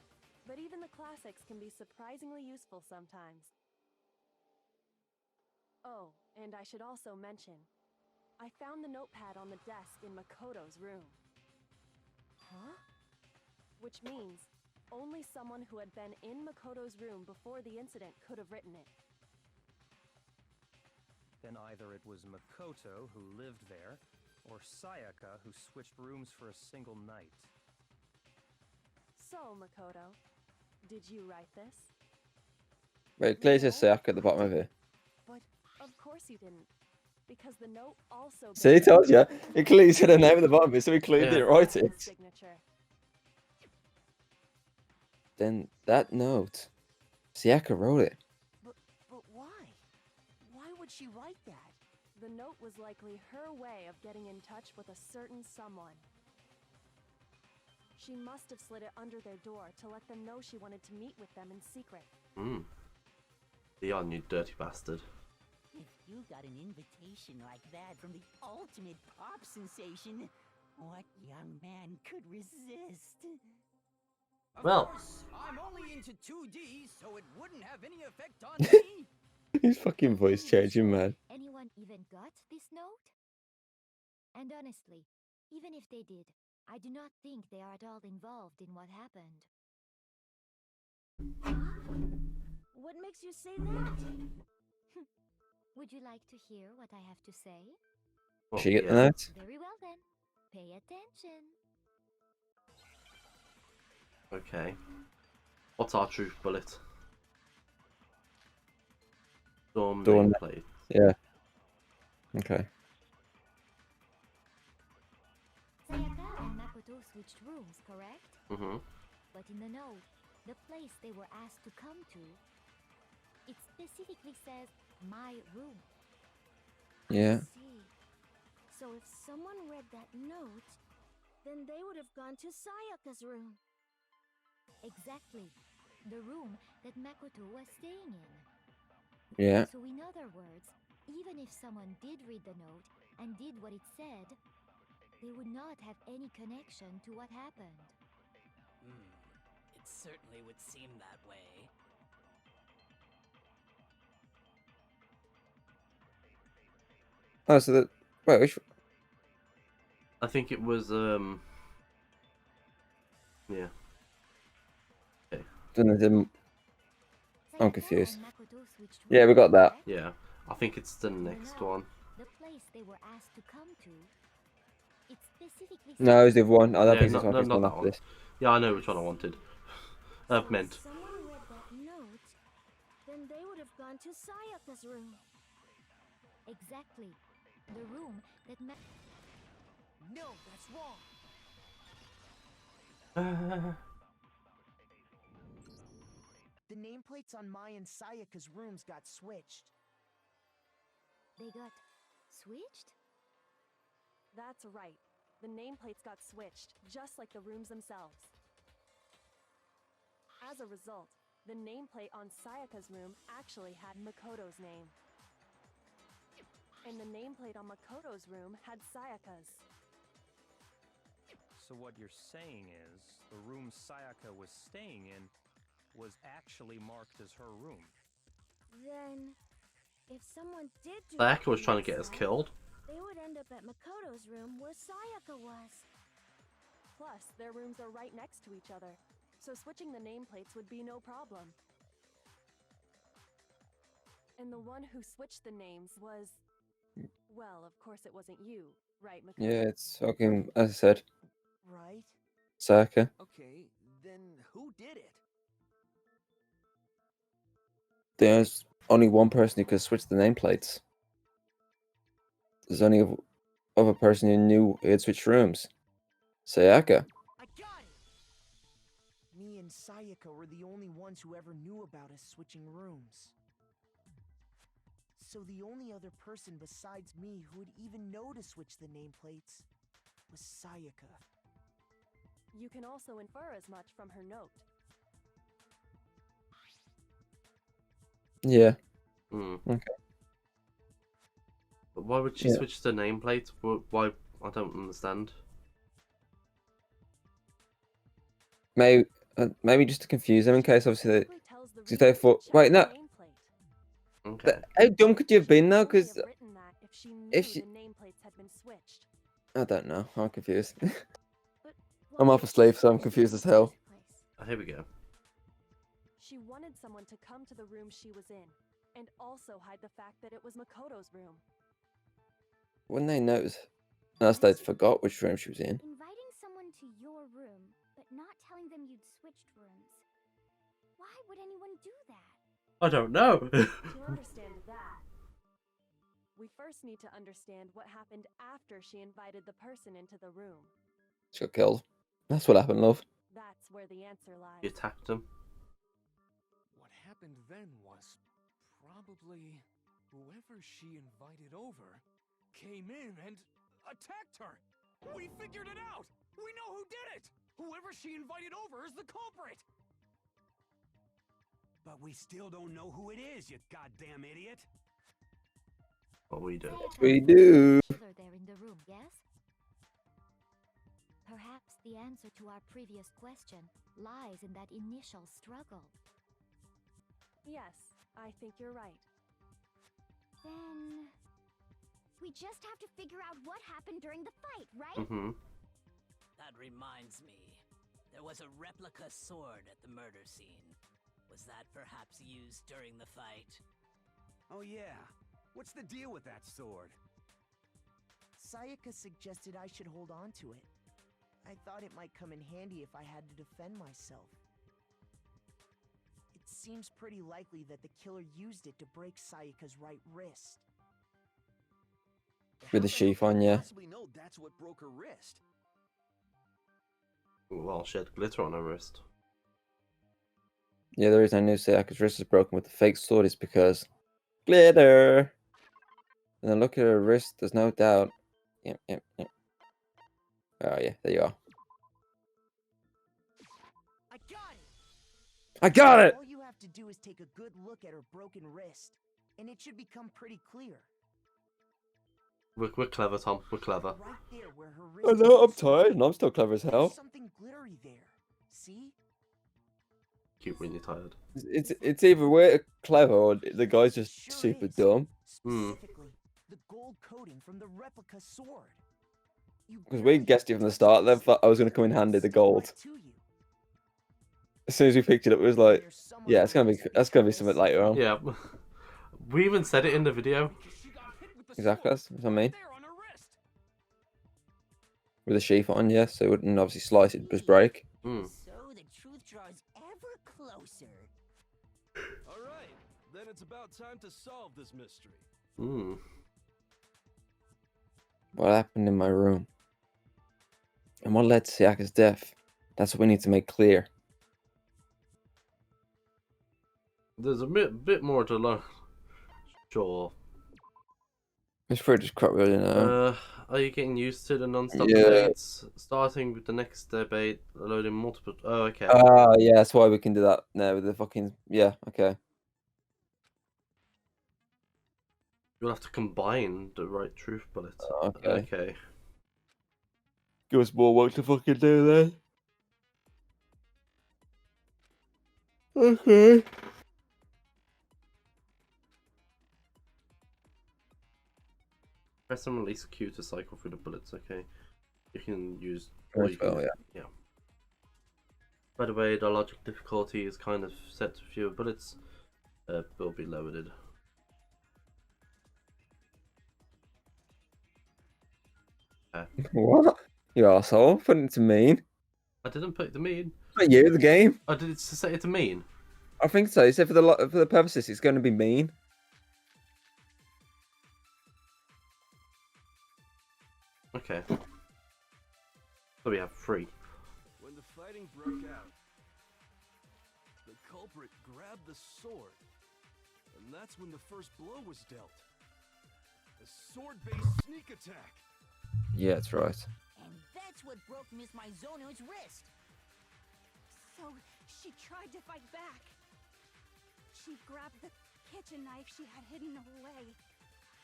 but even the classics can be surprisingly useful sometimes. Oh, and I should also mention, I found the notepad on the desk in Makoto's room. Huh? Which means only someone who had been in Makoto's room before the incident could have written it. Then either it was Makoto who lived there, or Sayaka who switched rooms for a single night. So, Makoto, did you write this? Wait, clearly says Sayaka at the bottom of it. But of course you didn't, because the note also. See, I told you. It clearly said her name at the bottom of it, so he clearly didn't write it. Signature. Then that note, Sayaka wrote it. But why? Why would she write that? The note was likely her way of getting in touch with a certain someone. She must have slid it under their door to let them know she wanted to meet with them in secret. Leon, you dirty bastard. If you got an invitation like that from the ultimate pop sensation, what young man could resist? Well, I'm only into 2D, so it wouldn't have any effect on me. His fucking voice changing, man. Anyone even got this note? And honestly, even if they did, I do not think they are at all involved in what happened. What makes you say that? Would you like to hear what I have to say? well, She get the note? Very well then. Pay attention. Okay. What's our truth bullet? Storm Dawn. nameplate. Yeah. Okay. Sayaka and Makoto switched rooms, correct? Mm-hmm. But in the note, the place they were asked to come to, it specifically says, my room. Yeah. See. So if someone read that note, then they would have gone to Sayaka's room. Exactly. the room that Makoto was staying in. Yeah. So in other words, even if someone did read the note and did what it said, they would not have any connection to what happened. It certainly would seem that way. Oh, so the wait, which? I think it was yeah. Okay. I'm confused. Yeah, we got that. Yeah, I think it's the next one. The place they were asked to come to, it specifically No, it's the other one. I don't Yeah, think it's this one. no, It's the not one that after one. this. Yeah, I know which one I wanted. Meant. Someone read that note, then they would have gone to Sayaka's room. Exactly. The room that No, that's wrong. The nameplates on Mai and Sayaka's rooms got switched. They got switched? That's right. The nameplates got switched, just like the rooms themselves. As a result, the nameplate on Sayaka's room actually had Makoto's name. And the nameplate on Makoto's room had Sayaka's. So what you're saying is, the room Sayaka was staying in was actually marked as her room. Then, if someone did do Sayaka was what trying you to get us said, killed. they would end up at Makoto's room where Sayaka was. Plus, their rooms are right next to each other, so switching the nameplates would be no problem. And the one who switched the names was... Well, of course it wasn't you, right, Makoto? Yeah, it's fucking, as I said, Right? Sayaka. Okay, then who did it? There's only one person who could switch the nameplates. There's only a other person who knew he had switched rooms. Sayaka. I got it! Me and Sayaka were the only ones who ever knew about us switching rooms. So the only other person besides me who would even know to switch the nameplates was Sayaka. You can also infer as much from her note. Yeah. Okay. Okay. But why would she Yeah. switch the nameplate? Why? I don't understand. Maybe just to confuse them in case obviously they thought, wait, no. Okay. How dumb could you have been though? Because If she, the nameplates had been switched. I don't know. I'm confused. I'm half asleep, so I'm confused as hell. Here we go. She wanted someone to come to the room she was in, and also hide the fact that it was Makoto's room. Wouldn't they notice? Unless they forgot which room she was in. Inviting someone to your room, but not telling them you'd switched rooms. Why would anyone do that? I don't know. To understand that, we first need to understand what happened after she invited the person into the room. She got killed. That's what happened, love. That's where the answer lies. You attacked him. What happened then was probably whoever she invited over came in and attacked her. We figured it out. We know who did it. Whoever she invited over is the culprit. But we still don't know who it is, you goddamn idiot. What we do? We do. Killer there in the room, yes? Perhaps the answer to our previous question lies in that initial struggle. Yes, I think you're right. Then... we just have to figure out what happened during the fight, right? Mm-hmm. That reminds me. There was a replica sword at the murder scene. Was that perhaps used during the fight? Oh yeah. What's the deal with that sword? Sayaka suggested I should hold on to it. I thought it might come in handy if I had to defend myself. It seems pretty likely that the killer used it to break Sayaka's right wrist. With the sheath on, yeah. Possibly know that's what broke her wrist. Well, she had glitter on her wrist. Yeah, the reason I knew Sayaka's wrist is broken with the fake sword is because glitter. And then look at her wrist, there's no doubt. Yep. Oh yeah, there you are. I got it! I got it! All you have to do is take a good look at her broken wrist, and it should become pretty clear. We're clever, Tom. We're clever. Right there where her I wrist know, I'm is. tired and I'm still clever as There's hell. something glittery there. See? Keep when you're tired. It's either we're clever or the guy's just super dumb. Specifically, the gold coating from the replica sword. Because we guessed it from the start, then thought I was going to come in handy, the gold. As soon as we picked it up, it was like, yeah, that's gonna be something later on. Yeah. We even said it in the video. Exactly, that's what I mean. With a sheath on, yeah, so it wouldn't obviously slice it, just break. Mm. So the truth draws ever closer. All right, then it's about time to solve this mystery. Mm. What happened in my room? And what led to Sayaka's death? That's what we need to make clear. There's a bit more to learn. Sure. It's pretty just crap, really, now. Are you getting used to the non-stop Yeah. debates? Starting with the next debate, loading multiple. Oh, okay. Yeah, that's why we can do that now with the fucking. Yeah, okay. You'll have to combine the right truth bullet. Okay. Okay. Give us more work to fucking do then. Okay. Press and release Q to cycle through the bullets. Okay. You can use. Very you can, well, yeah. By the way, the logic difficulty is kind of set to fewer bullets. Will be loaded. What? You asshole. Putting it to mean. I didn't put it to mean. Not you, the game. I did it to set it to mean. I think so. You said for the purposes, it's going to be mean. Okay. So we have 3. When the fighting broke out, the culprit grabbed the sword, and that's when the first blow was dealt. A sword-based sneak attack. Yeah, that's right. And that's what broke Miss Maizono's wrist. So she tried to fight back. She grabbed the kitchen knife she had hidden away.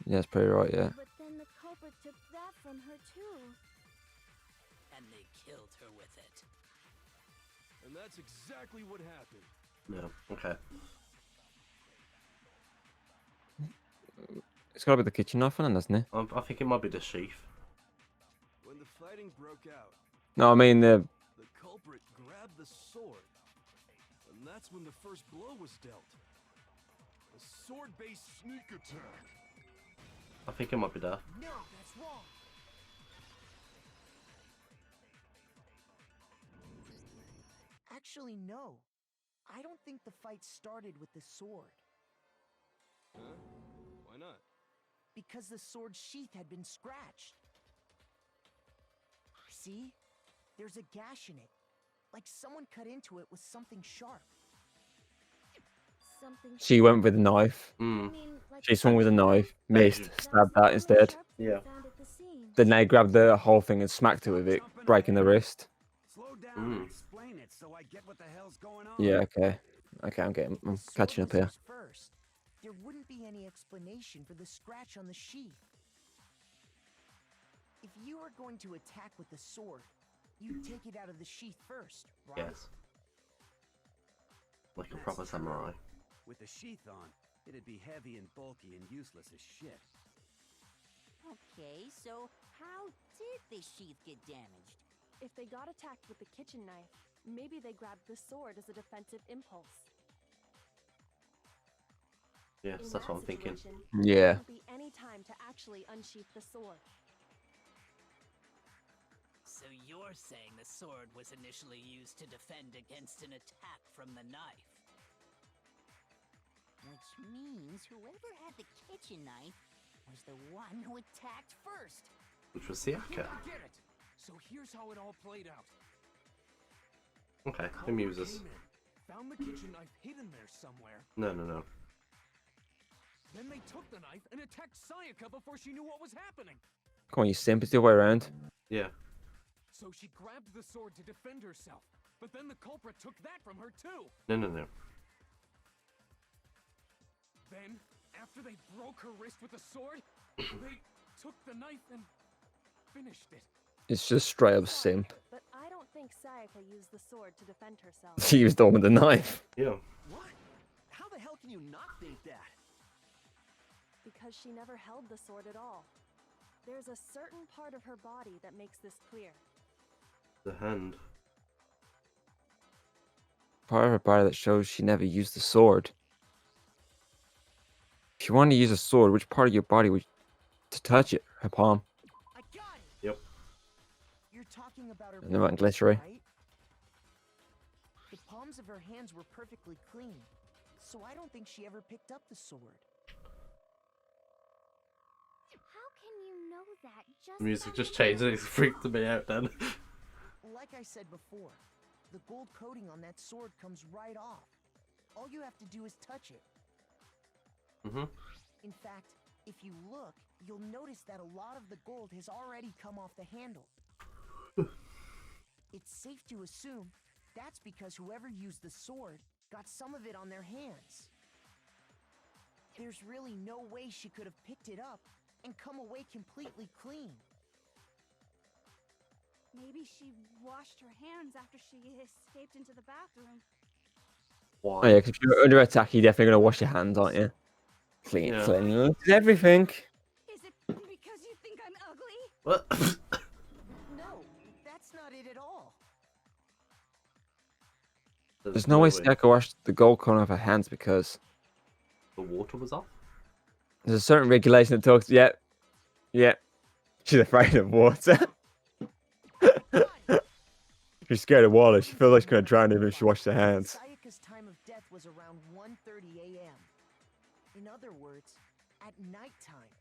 Yeah, that's pretty right, yeah. But then the culprit took that from her too. And they killed her with it. And that's exactly what happened. No. Okay. It's got to be the kitchen knife one, doesn't it? I think it might be the sheath. When the fighting broke out, No, I mean the culprit grabbed the sword, and that's when the first blow was dealt. A sword-based sneak attack. I think it might be that. No, that's wrong. Actually, no. I don't think the fight started with the sword. Huh? Why not? Because the sword sheath had been scratched. See? There's a gash in it. Like someone cut into it with something sharp. Something she went with a knife. Mm. She swung with a knife, missed, stabbed that instead. Yeah. Then they grabbed the whole thing and smacked it with it, breaking the wrist. Slow down and explain it so I get what the hell's going on. Yeah, okay. Okay, I'm catching up here. First, there wouldn't be any explanation for the scratch on the sheath. If you were going to attack with the sword, you'd take it out of the sheath first, right? Yes. Like a proper samurai. With the sheath on, it'd be heavy and bulky and useless as shit. Okay, so how did the sheath get damaged? If they got attacked with the kitchen knife, maybe they grabbed the sword as a defensive impulse. Yes, In that's that what I'm thinking. situation, Yeah. There won't be any time to actually unsheath the sword. So you're saying the sword was initially used to defend against an attack from the knife? Which means whoever had the kitchen knife was the one who attacked first. Which was Sayaka. Get it. So here's how it all played out. Okay, Culprit amuse us. came in, found the kitchen knife hidden there somewhere. No. Then they took the knife and attacked Sayaka before she knew what was happening. Come on, you simp, it's the other way around. Yeah. So she grabbed the sword to defend herself. But then the culprit took that from her too. No. Then, after they broke her wrist with the sword, they took the knife and finished it. It's just straight up simp. But I don't think Sayaka used the sword to defend herself. She used the one with the knife. Yeah. What? How the hell can you not think that? Because she never held the sword at all. There's a certain part of her body that makes this clear. The hand. Part of her body that shows she never used the sword. If you want to use a sword, which part of your body would to touch it? Her palm. I got it. Yep. You're talking about her And about palms, glittery. right? The palms of her hands were perfectly clean, so I don't think she ever picked up the sword. How can you know that? Just The music from just the changed and it words? freaked me out then. Like I said before, the gold coating on that sword comes right off. All you have to do is touch it. In fact, if you look, you'll notice that a lot of the gold has already come off the handle. It's safe to assume that's because whoever used the sword got some of it on their hands. There's really no way she could have picked it up and come away completely clean. Maybe she washed her hands after she escaped into the bathroom. Oh yeah, because if you're under attack, you're definitely gonna wash your hands, aren't you? Clean, Yeah. cleanliness is everything. Is it because you think I'm ugly? What? No, that's not it at all. There's no way Sayaka washed the gold corner of her hands because the water was off. there's a certain regulation that talks. Yeah. She's afraid of water. She's scared of water. She feels like she's gonna drown even if she washes her hands. Sayaka's time of death was around 1:30 a.m. In other words, at nighttime.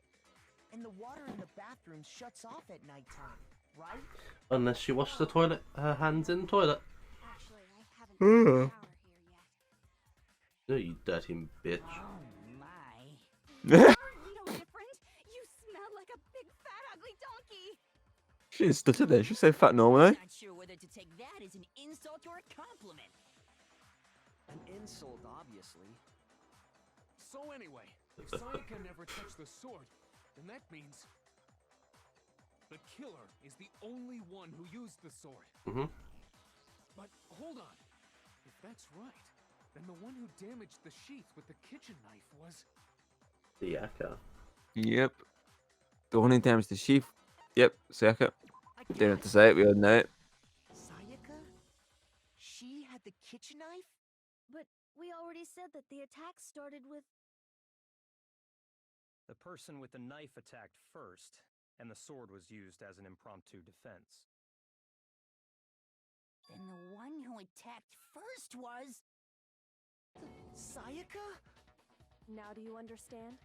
And the water in the bathroom shuts off at nighttime, right? Unless she washed the toilet, her hands in the toilet. Actually, I haven't taken a Ugh. shower here yet. Oh, you dirty bitch. You're no different. You smell like a big fat ugly donkey. She didn't stutter there. She said fat normally. Not sure whether to take that as an insult or a compliment. An insult, obviously. So anyway, if Sayaka never touched the sword, then that means the killer is the only one who used the sword. But hold on. If that's right, then the one who damaged the sheath with the kitchen knife was... Sayaka. Yep. The one who damaged the sheath. Yep, Sayaka. Didn't have to say it. We all know it. Sayaka? She had the kitchen knife? But we already said that the attack started with... The person with the knife attacked first, and the sword was used as an impromptu defense. Then the one who attacked first was... Sayaka? Now do you understand?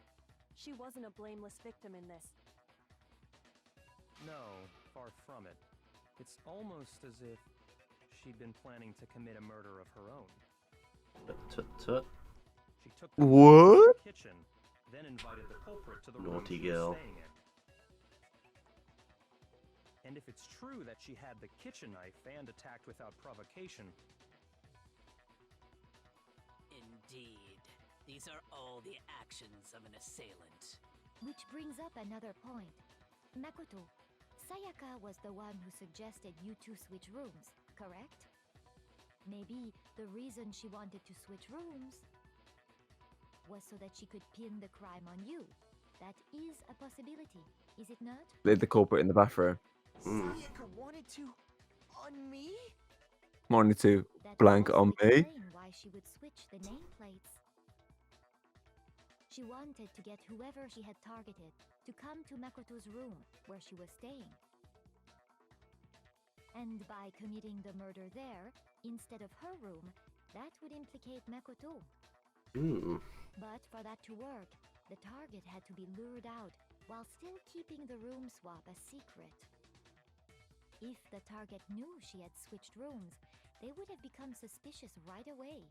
She wasn't a blameless victim in this. No, far from it. It's almost as if she'd been planning to commit a murder of her own. Tut. She took the knife What? to the kitchen, then invited the culprit to the Naughty room she was girl. staying in. And if it's true that she had the kitchen knife and attacked without provocation, Indeed. These are all the actions of an assailant. Which brings up another point. Makoto, Sayaka was the one who suggested you two switch rooms, correct? Maybe the reason she wanted to switch rooms was so that she could pin the crime on you. That is a possibility, is it not? Leave the culprit in the bathroom. Sayaka wanted to... on me? Wanted to That blank also on me. explain why she would switch the nameplates. She wanted to get whoever she had targeted to come to Makoto's room where she was staying. And by committing the murder there, instead of her room, that would implicate Makoto. But for that to work, the target had to be lured out while still keeping the room swap a secret. If the target knew she had switched rooms, they would have become suspicious right away.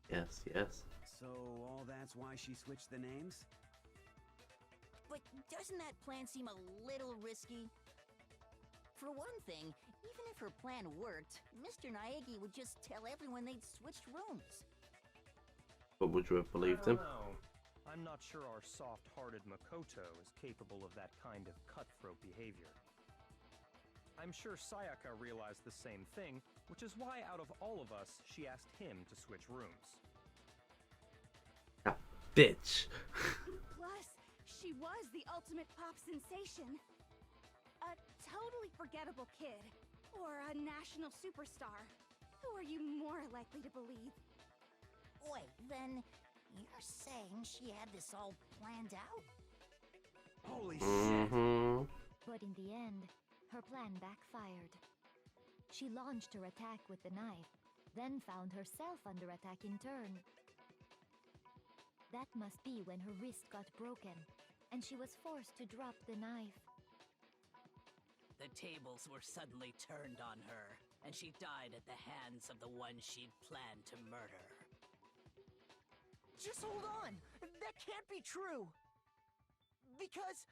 Yes. So all that's why she switched the names? But doesn't that plan seem a little risky? For one thing, even if her plan worked, Mr. Naegi would just tell everyone they'd switched rooms. But would you have believed him? No, I'm not sure our soft-hearted Makoto is capable of that kind of cutthroat behavior. I'm sure Sayaka realized the same thing, which is why out of all of us, she asked him to switch rooms. Bitch. Plus, she was the ultimate pop sensation. A totally forgettable kid. Or a national superstar. Who are you more likely to believe? Wait, then you're saying she had this all planned out? Holy Mm-hmm. But in the end, her plan backfired. She launched her attack with the knife, then found herself under attack in turn. That must be when her wrist got broken, and she was forced to drop the knife. The tables were suddenly turned on her, and she died at the hands of the one she'd planned to murder. Just hold on! That can't be true! Because...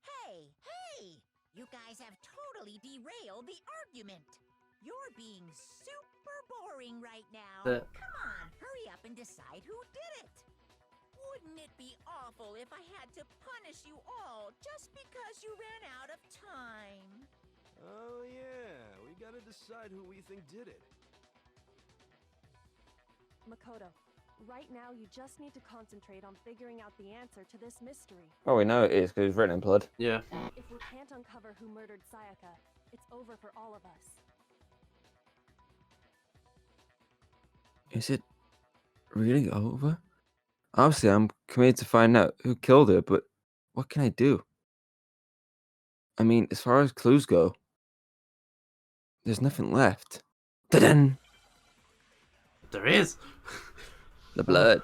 Hey! You guys have totally derailed the argument! You're being super boring right now! Come on, hurry up and decide who did it! Wouldn't it be awful if I had to punish you all just because you ran out of time? Oh yeah, we gotta decide who we think did it. Makoto, right now you just need to concentrate on figuring out the answer to this mystery. Oh, we know it is because it's written in blood. Yeah. If we can't uncover who murdered Sayaka, it's over for all of us. Is it really over? Obviously, I'm committed to find out who killed her, but what can I do? I mean, as far as clues go, there's nothing left. Ta-da! There is. The blood.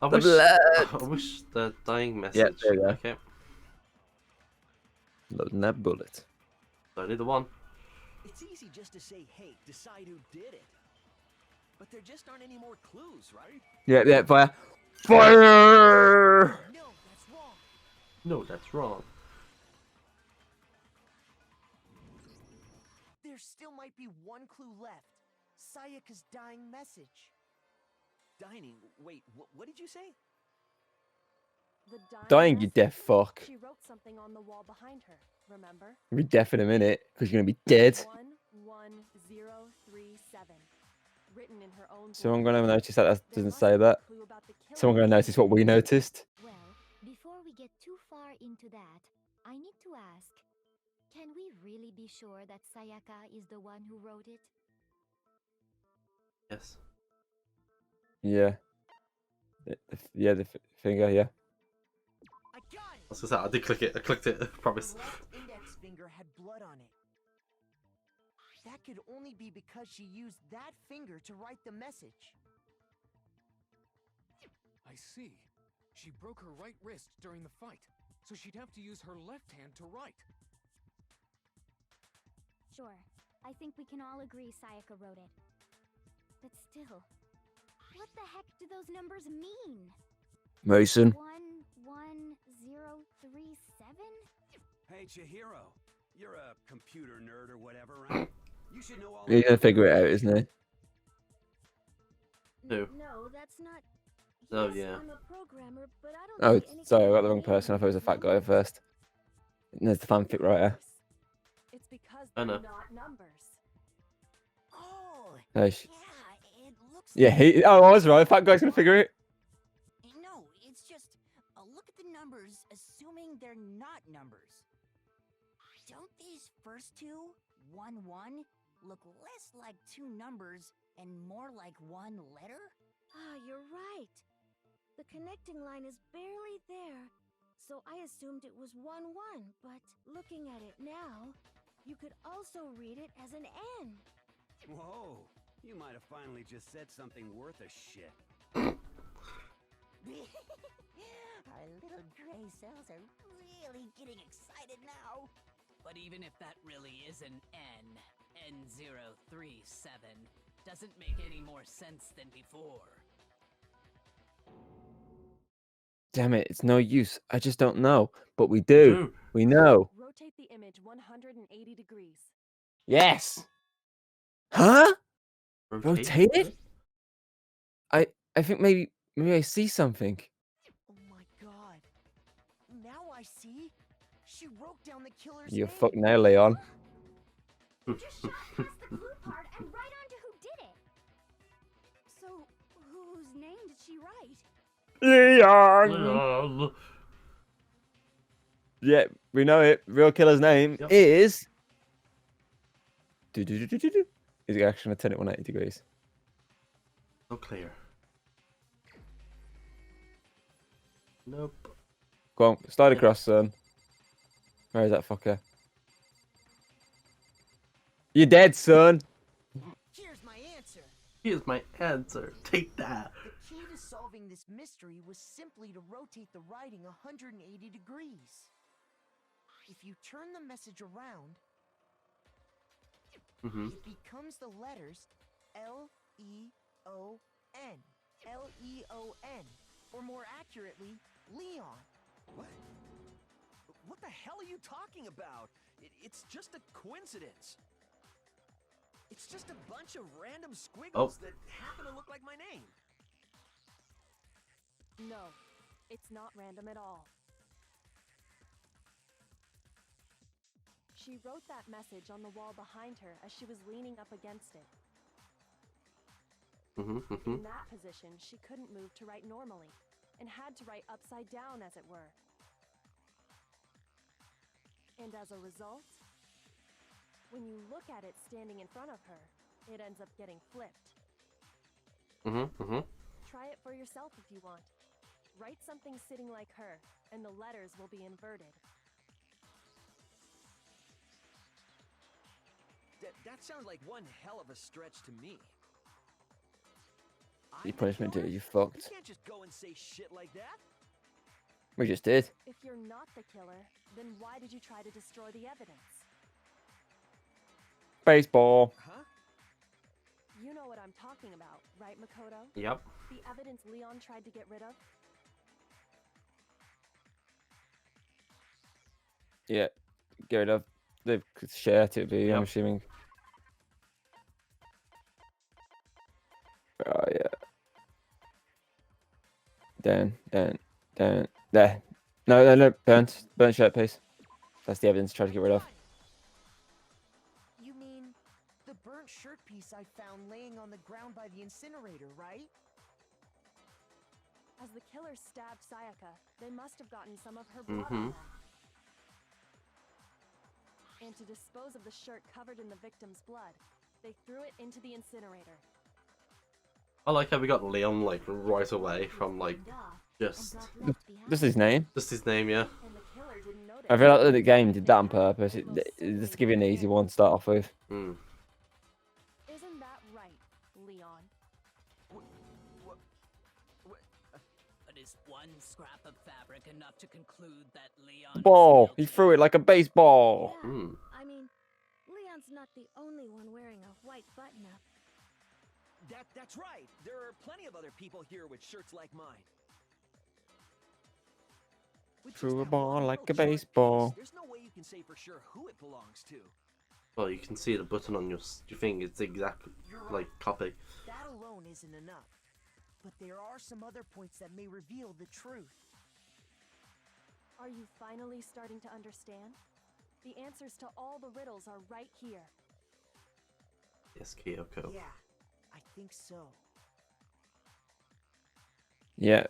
I The wish. blood. I wish the dying message. Yeah, there you go. Okay. Loading that bullet. Only the one. It's easy just to say, hey, decide who did it. But there just aren't any more clues, right? Yeah, fire. Fire! No, that's wrong. No, that's wrong. There still might be one clue left. Sayaka's dying message. Dining? Wait, what did you say? The Dying, you message. deaf fuck. She wrote something on the wall behind her, remember? You'll be deaf in a minute because you're gonna be dead. 11037. Written in her own Someone blood. gonna notice that doesn't say that. Clue about the killer. Someone gonna notice what we noticed. Well, before we get too far into that, I need to ask, can we really be sure that Sayaka is the one who wrote it? Yes. Yeah. The finger, yeah. I got it! I was gonna say, I did click it. I clicked it. I promise. The left index finger had blood on it. That could only be because she used that finger to write the message. I see. She broke her right wrist during the fight, so she'd have to use her left hand to write. Sure, I think we can all agree Sayaka wrote it. But still, what the heck do those numbers mean? Mason. 11037? Hey, Chihiro. You're a computer nerd or whatever, right? You should know all He's gonna figure it out, isn't he? Who? No, that's not. Oh, Yes, yeah. I'm a programmer, but I don't Oh, see any sorry, I kind got of the wrong person. I thought it was a fat guy at numbers. first. There's the fanfic writer. It's because I they're know. not numbers. Oh, Oh, yeah, it looks yeah, like... I was right. Fat guy's gonna figure it. No, it's just, look at the numbers, assuming they're not numbers. Don't these first two, 1-1, look less like two numbers and more like one letter? Ah, you're right. The connecting line is barely there, so I assumed it was 1-1, but looking at it now, you could also read it as an N. Whoa, you might have finally just said something worth a shit. Our little gray cells are really getting excited now. But even if that really is an N037, doesn't make any more sense than before. Damn it, it's no use. I just don't know. But we do. We know. rotate the image 180 degrees. Yes. Huh? Rotate Rotate it? I think maybe I see something. Oh my god. Now I see. She wrote down the killer's You name. fucking hell, Leon. You just shot past the clue card and right on to who did it. So, whose name did she write? Leon. Yeah, we know it. Real killer's name is. Is it actually going to turn it 180 degrees? So clear. Nope. Go on, slide across, son. Where is that fucker? You're dead, son. Here's my answer. Here's my answer. Take that. The key to solving this mystery was simply to rotate the writing 180 degrees. If you turn the message around, it becomes the letters L-E-O-N. L-E-O-N. Or more accurately, Leon. What? What the hell are you talking about? It's just a coincidence. It's just a bunch of random squiggles that happen to look like my name. No, it's not random at all. She wrote that message on the wall behind her as she was leaning up against it. In that position, she couldn't move to write normally, and had to write upside down, as it were. And as a result, when you look at it standing in front of her, it ends up getting flipped. Try it for yourself if you want. Write something sitting like her, and the letters will be inverted. That sounds like one hell of a stretch to me. Your punishment, dude. You fucked. You can't just go and say shit like that. We just did. If you're not the killer, then why did you try to destroy the evidence? Baseball. Huh? You know what I'm talking about, right, Makoto? Yep. The evidence Leon tried to get rid of? Yeah. Get rid of. They could share it, it'd be, I'm assuming. Oh, yeah. Down. There. No. Burnt shirt piece. That's the evidence tried to get rid of. You mean the burnt shirt piece I found laying on the ground by the incinerator, right? As the killers stabbed Sayaka, they must have gotten some of her blood on that. And to dispose of the shirt covered in the victim's blood, they threw it into the incinerator. I like how we got Leon like right away from like just his name. Just his name, yeah. I feel like the game did that on purpose. Just to give you an easy one to start off with. Isn't that right, Leon? But is one scrap of fabric enough to conclude that Leon Ball. He threw it like a baseball. I mean, Leon's not the only one wearing a white button-up. That's right. There are plenty of other people here with shirts like mine. Threw a ball like a baseball. There's no way you can say for sure who it belongs to. Well, you can see the button on your thing. It's the exact like copy. That alone isn't enough. But there are some other points that may reveal the truth. Are you finally starting to understand? The answers to all the riddles are right here. Yes, Kyoko. Yeah, I think so. Yeah.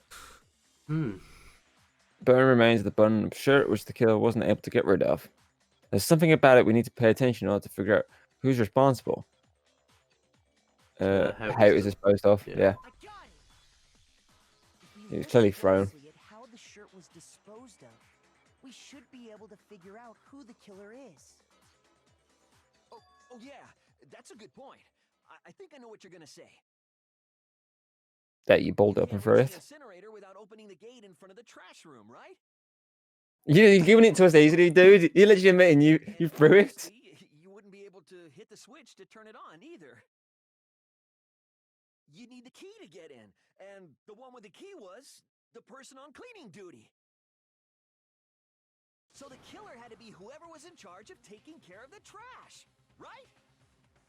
Burn remains of the button shirt which the killer wasn't able to get rid of. There's something about it we need to pay attention on to figure out who's responsible. How it was disposed of. Yeah. It was clearly thrown. At how the shirt was disposed of, we should be able to figure out who the killer is. Oh yeah, that's a good point. I think I know what you're gonna say. That you balled up and threw it. Incinerator without opening the gate in front of the trash room, right? You're giving it to us easily, dude. You're literally admitting you threw it. You wouldn't be able to hit the switch to turn it on either. You need the key to get in, and the one with the key was the person on cleaning duty. So the killer had to be whoever was in charge of taking care of the trash, right?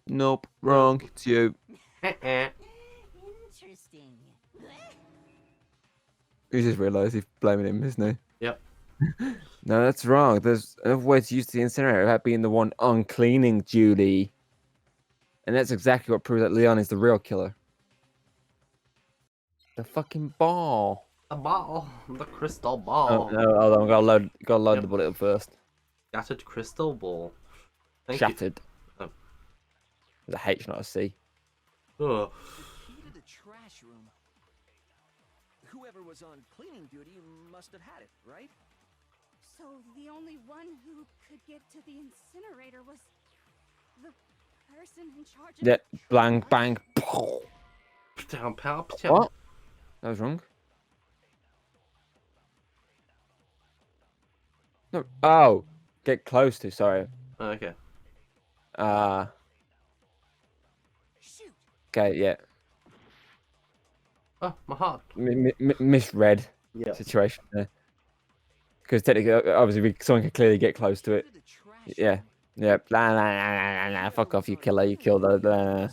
Nope, wrong. It's you. Interesting. He just realised he's blaming him, isn't he? Yep. No, that's wrong. There's another way to use the incinerator without being the one on cleaning duty. And that's exactly what proves that Leon is the real killer. The fucking ball. The ball. The crystal Oh, ball. no, hold on. Gotta load the bullet up first. Shattered crystal ball. Shattered. Oh. There's a H, not a C. Oh. Key to the trash room. Whoever was on cleaning duty must have had it, right? So the only one who could get to the incinerator was the person in charge of Yeah, bang, bang. What? That was wrong. No. Oh, get close to. Sorry. Okay. Okay, yeah. Oh, my heart. Misread Yeah. situation there. Because technically, obviously, someone can clearly get close to it. Yeah. Yeah. Blah, blah, blah, blah, blah. Fuck off, you killer. You killed her. Blah.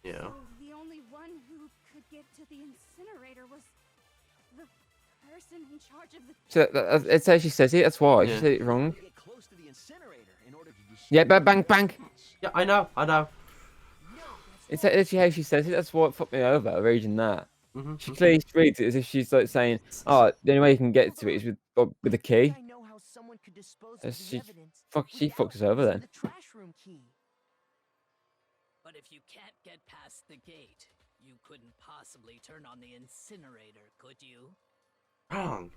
Yeah. So the only one who could get to the incinerator was the person in charge of the. So it's how she says it. That's why. She Yeah. said it wrong. Get close to the incinerator in order to Yeah, bang, bang, bang. Yeah, I know. It's actually how she says it. That's what fucked me over reading that. Mm-hmm. She clearly reads it as if she's like saying, "Oh, the only way you can get to it is with a key." I know how someone could dispose of As the she evidence she without fucked us over using then. the trash room key. But if you can't get past the gate, you couldn't possibly turn on the incinerator, could you? Wrong.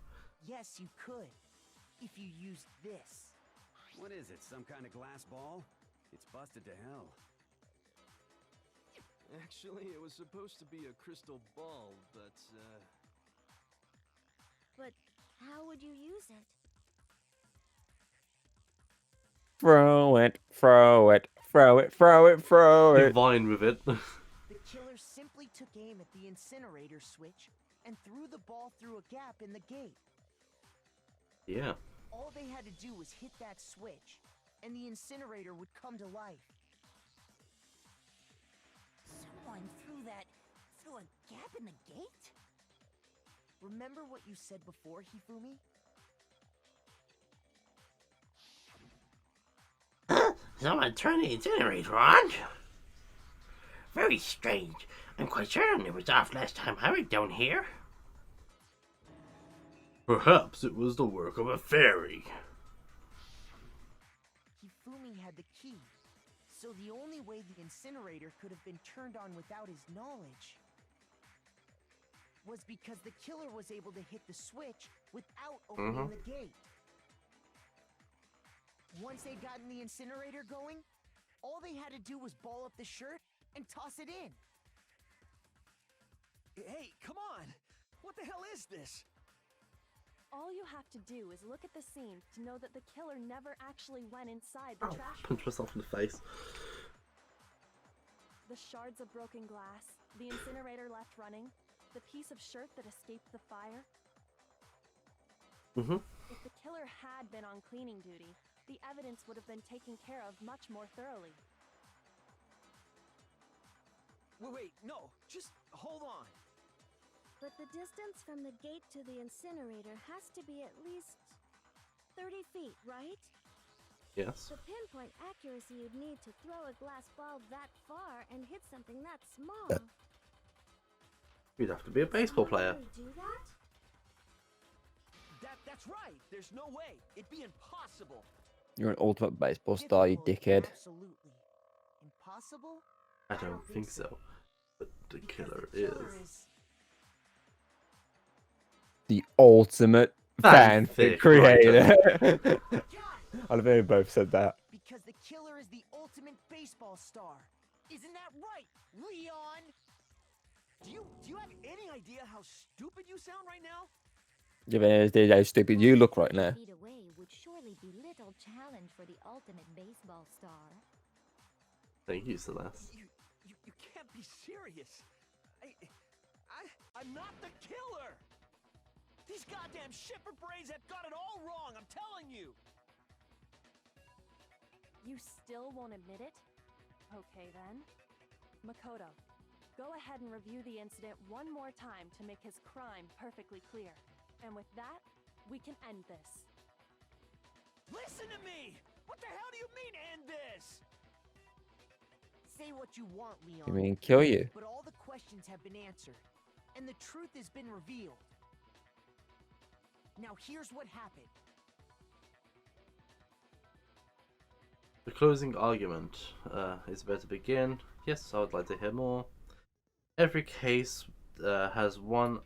Yes, you could. If you used this. What is it, some kind of glass ball? It's busted to hell. Actually, it was supposed to be a crystal ball, but, But how would you use it? Throw it, throw it, throw it, throw it, throw it. Divine with it. The killer simply took aim at the incinerator switch and threw the ball through a gap in the gate. Yeah. All they had to do was hit that switch, and the incinerator would come to life. Someone threw a gap in the gate? Remember what you said before, Hifumi? Someone turned the incinerator on? Very strange. I'm quite certain it was off last time I went down here. Perhaps it was the work of a fairy. Hifumi had the key, so the only way the incinerator could have been turned on without his knowledge was because the killer was able to hit the switch without opening the gate. Once they'd gotten the incinerator going, all they had to do was ball up the shirt and toss it in. Hey, come on! What the hell is this? All you have to do is look at the scene to know that the killer never actually went inside the trash. Punch myself in the face. The shards of broken glass, the incinerator left running, the piece of shirt that escaped the fire. If the killer had been on cleaning duty, the evidence would have been taken care of much more thoroughly. Wait, no, just hold on. But the distance from the gate to the incinerator has to be at least 30 feet, right? Yes. The pinpoint accuracy you'd need to throw a glass ball that far and hit something that small. You'd have to be a baseball player. Do that? That's right. There's no way. It'd be impossible. You're an ultimate baseball star, you dickhead. Absolutely. Impossible? I don't think so. But the killer is the ultimate fanfic creator. I love they both said that. Because the killer is the ultimate baseball star. Isn't that right, Leon? Do you have any idea how stupid you sound right now? You have any idea how stupid you look right now? Feet away would surely be little challenge for the ultimate baseball star. Thank you, Celeste. You can't be serious. I'm not the killer. These goddamn shipper brains have got it all wrong, I'm telling you! You still won't admit it? Okay then. Makoto, go ahead and review the incident one more time to make his crime perfectly clear. And with that, we can end this. Listen to me! What the hell do you mean, end this? Say what you want, Leon. You mean kill you? But all the questions have been answered, and the truth has been revealed. Now here's what happened. The closing argument is about to begin. Yes, I would like to hear more. Every case has one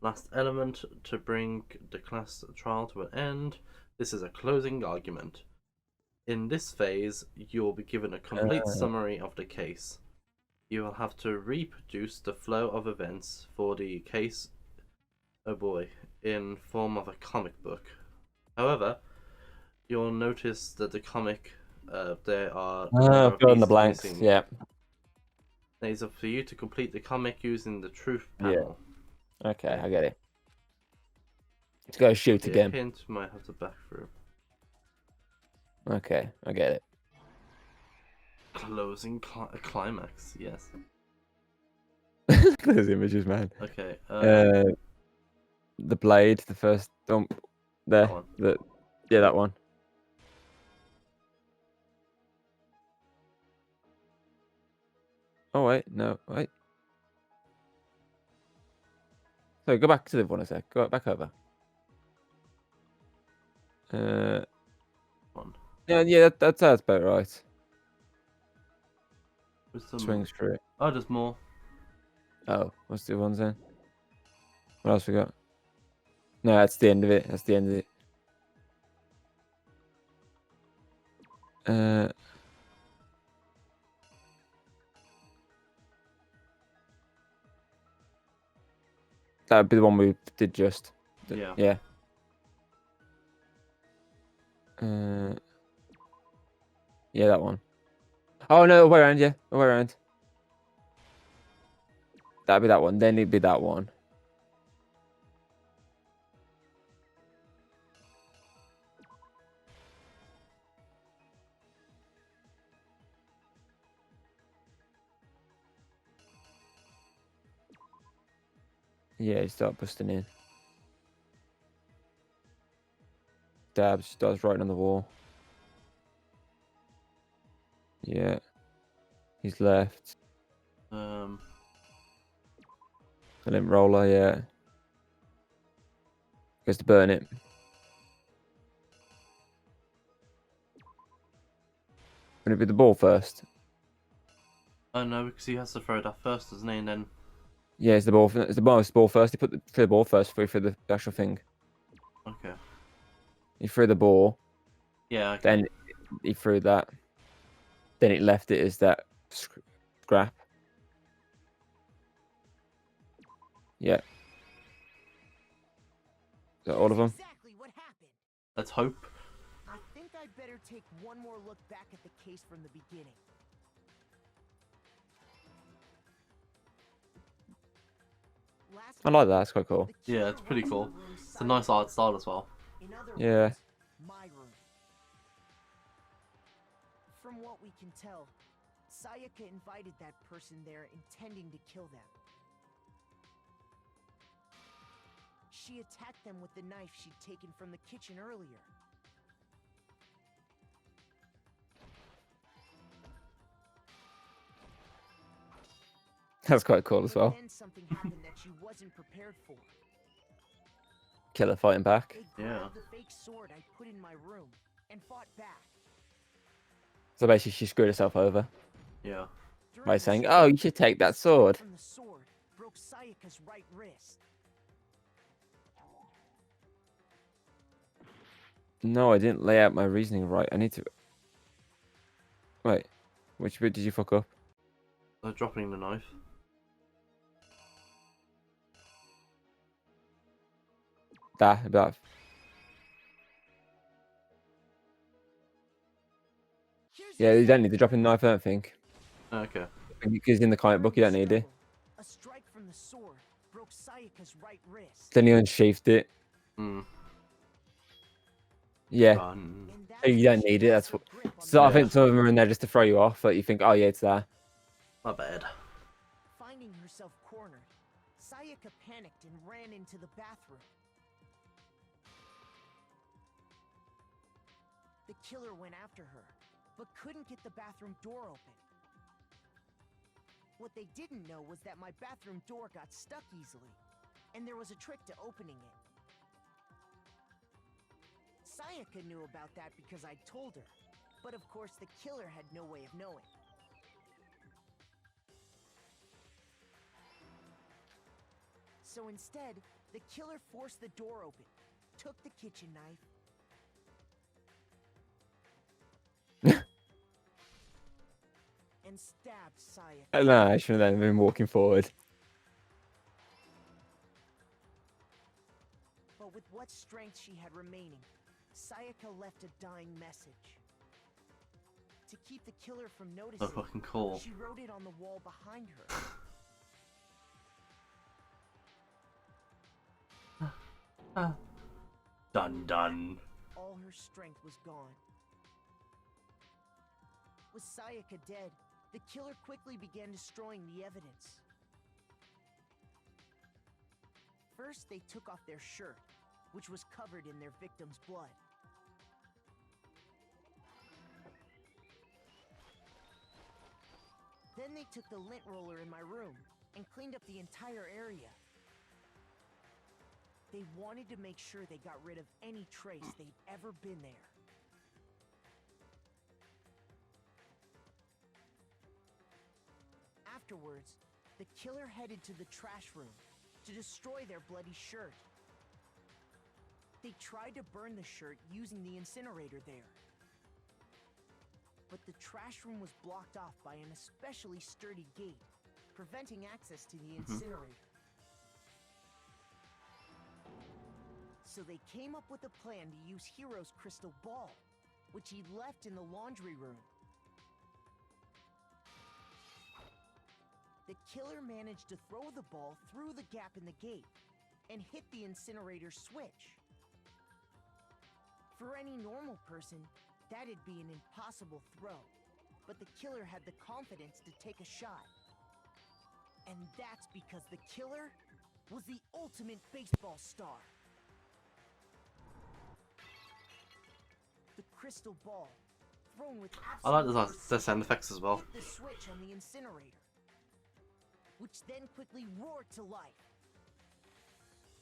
last element to bring the class trial to an end. This is a closing argument. In this phase, you will be given a complete summary of the case. You will have to reproduce the flow of events for the case, oh boy, in form of a comic book. However, you'll notice that the comic, there are fill in the blanks, missing. yeah. It is up for you to complete the comic using the truth panel. Yeah. Okay, I get it. Let's go shoot again. Hint might have to back through. Okay, I get it. Closing climax, yes. Those images, man. Okay. The blade, the first dump there. Yeah, that one. Oh wait, no, wait. So go back to the one a sec. Go back over. Yeah, that's about right. Swings through it. Oh, there's more. Oh, what's the other ones then? What else we got? No, that's the end of it. That's the end of it. That would be the one we did just. Yeah. Yeah. Yeah, that one. Oh no, way around, yeah, way around. That'd be that one. Then it'd be that one. Yeah, you start busting in. Dabs starts right on the wall. Yeah. He's left. Silent roller, yeah. Goes to burn it. Would it be the ball first? Oh no, because he has to throw that first, doesn't he? And then. Yeah, it's the ball. It's the ball first. He put the ball first for the actual thing. Okay. He threw the ball. Yeah. Okay. Then he threw that. Then it left it as that scrap. Yeah. Is that all of them? Exactly what happened. Let's hope. I think I'd better take one more look back at the case from the beginning. I like that. It's quite cool. Yeah, it's pretty cool. It's a nice art style as well. Yeah. My room. From what we can tell, Sayaka invited that person there intending to kill them. She attacked them with the knife she'd taken from the kitchen earlier. That's quite cool as well. Then something happened that she wasn't prepared for. Killer fighting back. Yeah. The fake sword I put in my room and fought back. So basically, she screwed herself over. Yeah. By saying, "Oh, you should take that sword." From the sword broke Sayaka's right wrist. No, I didn't lay out my reasoning right. I need to. Wait, which bit did you fuck up? Dropping the knife. About. Yeah, you don't need to drop in the knife, I don't think. Okay. Because in the comic book, you don't need it. A strike from the sword broke Sayaka's right wrist. Then he unsheathed it. Yeah. Done. You don't need it. That's what. So I think some of them are in there just to throw you off. Like you think, oh yeah, it's there. My bad. Finding herself cornered, Sayaka panicked and ran into the bathroom. The killer went after her, but couldn't get the bathroom door open. What they didn't know was that my bathroom door got stuck easily, and there was a trick to opening it. Sayaka knew about that because I'd told her, but of course the killer had no way of knowing. So instead, the killer forced the door open, took the kitchen knife, and stabbed Sayaka. No, I shouldn't have been walking forward. But with what strength she had remaining, Sayaka left a dying message. To keep the killer from noticing, fucking cool. she wrote it on the wall behind her. Done, done. All her strength was gone. With Sayaka dead, the killer quickly began destroying the evidence. First, they took off their shirt, which was covered in their victim's blood. Then they took the lint roller in my room and cleaned up the entire area. They wanted to make sure they got rid of any trace they'd ever been there. Afterwards, the killer headed to the trash room to destroy their bloody shirt. They tried to burn the shirt using the incinerator there. But the trash room was blocked off by an especially sturdy gate, preventing access to the incinerator. So they came up with a plan to use Hiro's crystal ball, which he'd left in the laundry room. The killer managed to throw the ball through the gap in the gate and hit the incinerator switch. For any normal person, that'd be an impossible throw, but the killer had the confidence to take a shot. And that's because the killer was the ultimate baseball star. The crystal ball, thrown with I like absolute the sound effects as well. hit the switch on the incinerator, which then quickly roared to life.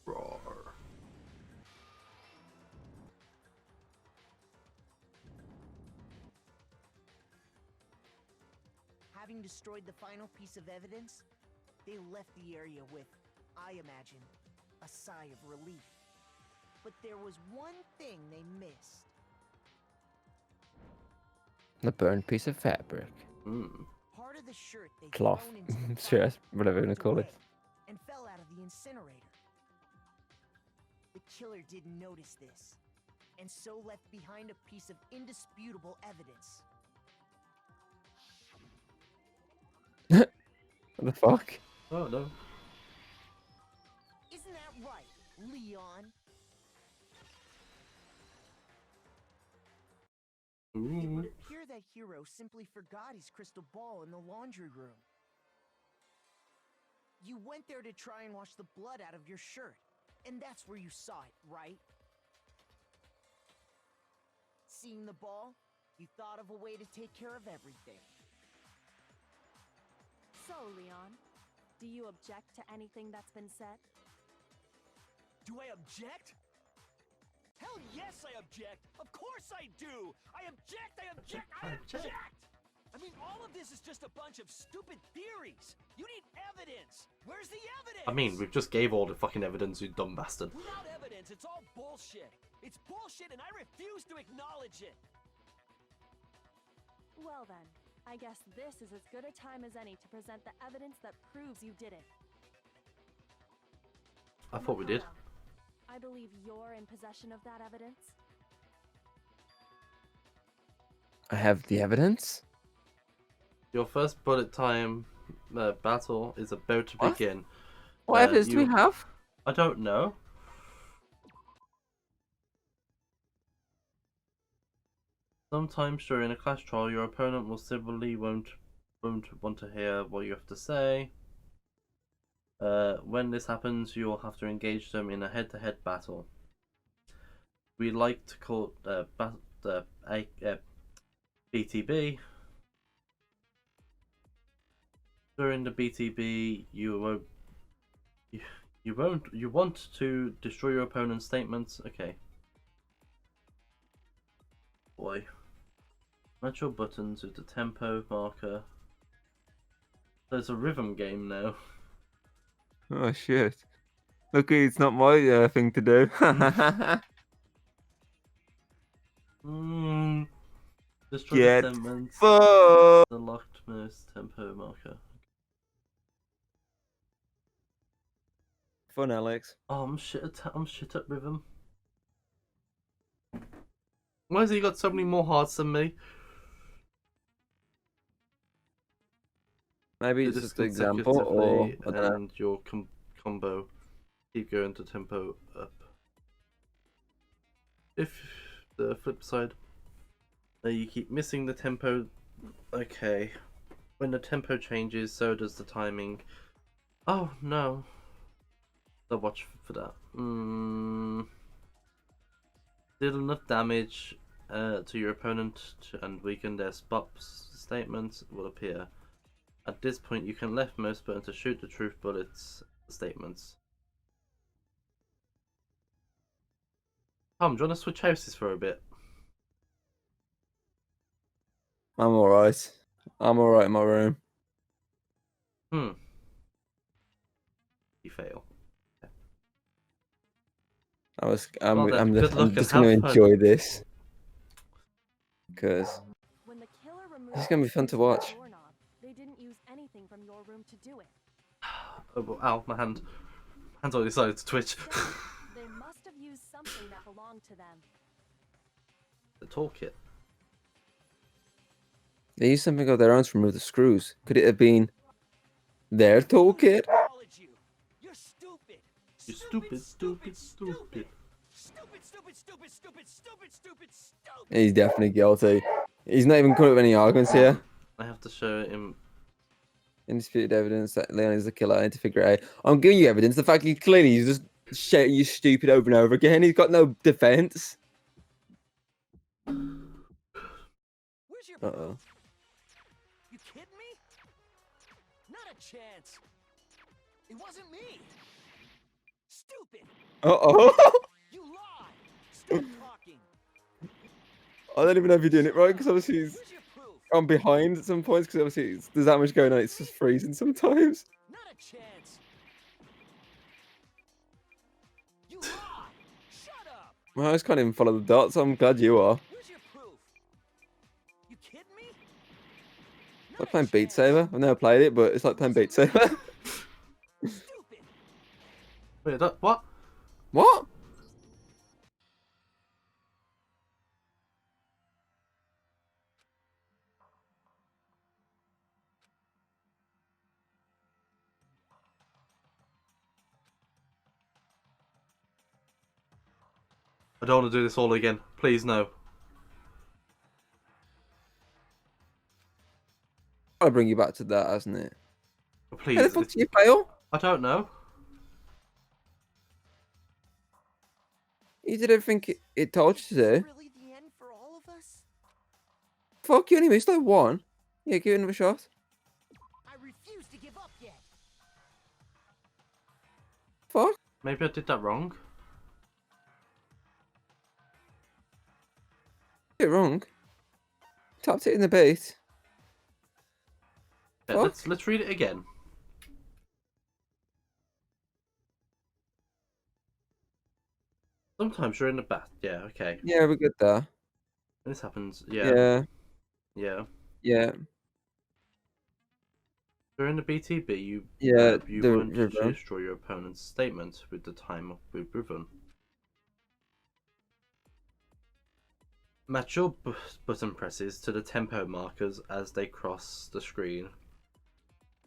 Roar. Having destroyed the final piece of evidence, they left the area with, I imagine, a sigh of relief. But there was one thing they missed. The burned piece of fabric. Part of the shirt they Cloth. thrown into the Stress, whatever you want to call it. and fell out of the incinerator. The killer didn't notice this, and so left behind a piece of indisputable evidence. What the fuck? Oh no. Isn't that right, Leon? It would appear that Hiro simply forgot his crystal ball in the laundry room. You went there to try and wash the blood out of your shirt, and that's where you saw it, right? Seeing the ball, you thought of a way to take care of everything. So, Leon, do you object to anything that's been said? Do I object? Hell yes, I object! Of course I do! I object! I object! I object! I mean, all of this is just a bunch of stupid theories! You need evidence! Where's the evidence? I mean, we've just gave all the fucking evidence, you dumb bastard. Without evidence, it's all bullshit! It's bullshit and I refuse to acknowledge it! Well then, I guess this is as good a time as any to present the evidence that proves you did it. I thought we did. I believe you're in possession of that evidence. I have the evidence. Your first bullet time battle is about to begin. What evidence do we have? I don't know. Sometimes during a clash trial, your opponent will simply won't want to hear what you have to say. When this happens, you'll have to engage them in a head-to-head battle. We like to call BTB. During the BTB, you want to destroy your opponent's statements. Okay. Boy. Match your buttons with the tempo marker. There's a rhythm game now. Oh shit. Lucky it's not my thing to do. Destroy Get the statements. fucked. The locked mouse tempo marker. Fun, Alex. Oh, I'm shit at rhythm. Why has he got so many more hearts than me? Maybe it's just an example, or I don't know. And your combo keep going to tempo up. If the flip side, you keep missing the tempo. Okay, when the tempo changes, so does the timing. Oh no! So watch for that. Deal enough damage to your opponent and weaken their statements will appear. At this point, you can left mouse button to shoot the truth bullets statements. Tom, do you want to switch houses for a bit? I'm alright. I'm alright in my room. You fail. I'm just have gonna fun. enjoy this. Because it's gonna be fun to watch. They didn't use anything from your room to do it. Oh, ow, my hand. Hand's already decided to twitch. They must have used something that belonged to them. The toolkit. They used something of their own to remove the screws. Could it have been their toolkit? You're stupid. You stupid. He's definitely guilty. He's not even coming up with any arguments here. I have to show him. Indisputed evidence that Leon is the killer. I need to figure it out. I'm giving you evidence. The fact he clearly he's just shouting you stupid over and over again. He's got no defense. Uh-oh. You kidding me? Not a chance. It wasn't me. Stupid. Uh-oh. You lie. Stop talking. I don't even know if you're doing it right, because obviously he's on behind at some points, because obviously there's that much going on, it's just freezing sometimes. Not a chance. You lie. Shut up. Well, I just can't even follow the dots, I'm glad you are. Where's your proof? You kidding me? It's like playing Beat Saber. I've never played it, but it's like playing Beat Saber. Wait, what? What? I don't want to do this all again. Please, no. I'll bring you back to that, hasn't it? Please. How the fuck did you fail? I don't know. You did everything it told you to do. Really the end for all of us? Fuck, you only missed like one. Yeah, give it another shot. I refuse to give up yet. Fuck. Maybe I did that wrong. Did it wrong. Tapped it in the bait. Yeah, let's read it again. Sometimes you're in the bath. Yeah, okay. Yeah, we're good there. This happens. Yeah. Yeah. Yeah. Yeah. During the BTB, you the won't ribbon. destroy your opponent's statement with the time with ribbon. Match your button presses to the tempo markers as they cross the screen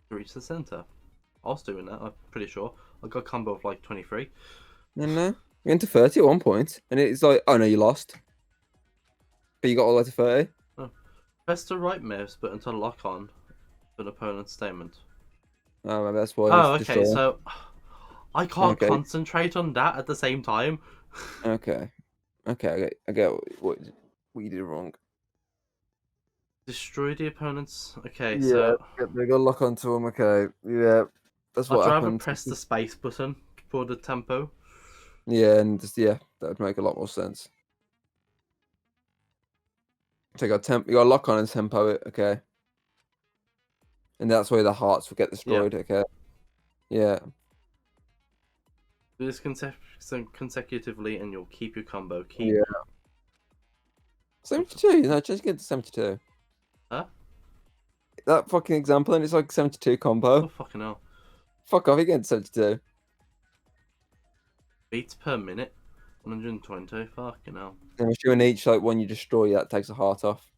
to reach the center. I was doing that, I'm pretty sure. I got a combo of like 23. No. We went to 30 at one point, and it's like, oh no, you lost. But you got all the way to 30. Oh. Press the right mouse button to lock on an opponent's statement. Oh, well, that's why. Oh, it's okay, destroyed. so I can't Okay. concentrate on that at the same time. Okay. Okay, I get what you did wrong. Destroy the opponent's. Okay, Yeah, so they got lock onto him. Okay, yeah, that's what I'd rather happened. press the space button for the tempo. Yeah, and just that would make a lot more sense. So you got lock on and tempo it. Okay, and that's where the hearts will get destroyed. Yeah. Okay, yeah. Do this consecutively, and you'll keep your combo. Yeah. 72. No, just get to 72. Huh? That fucking example, and it's like 72 combo. Oh fucking hell! Fuck off, you get 72. Beats per minute, 120. Fucking hell! And if you're in each like one you destroy, that takes a heart off.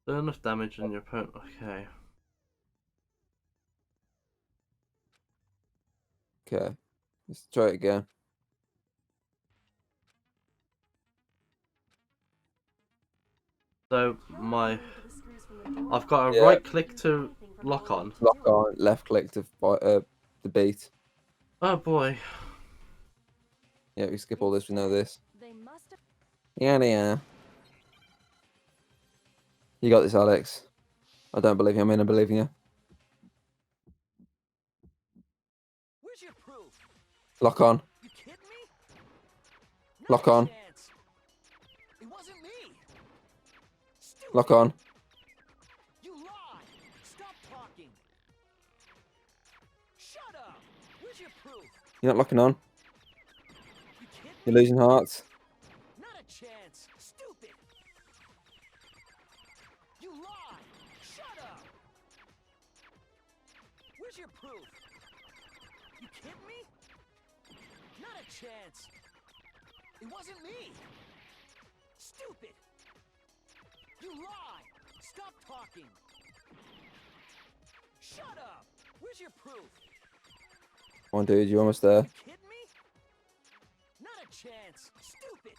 Do enough damage on your opponent. Okay. Okay, let's try it again. So I've got a right click to lock on. Lock on, left click to beat. Oh boy. Yeah, we skip all this. We know this. Yeah. You got this, Alex. I don't believe you. I mean, I believe in you. Where's your proof? Lock on. You kidding me? Lock on. It wasn't me. Stupid. Lock on. You lied. Stop talking. Shut up. Where's your proof? You're not locking on. You kidding You're losing hearts. Not a chance. Stupid. You lied. Shut up. Where's your proof? You kidding me? Not a chance. It wasn't me. Stupid. You lied. Stop talking. Shut up. Where's your proof? Come on, dude. You're almost there. You kidding me? Not a chance. Stupid.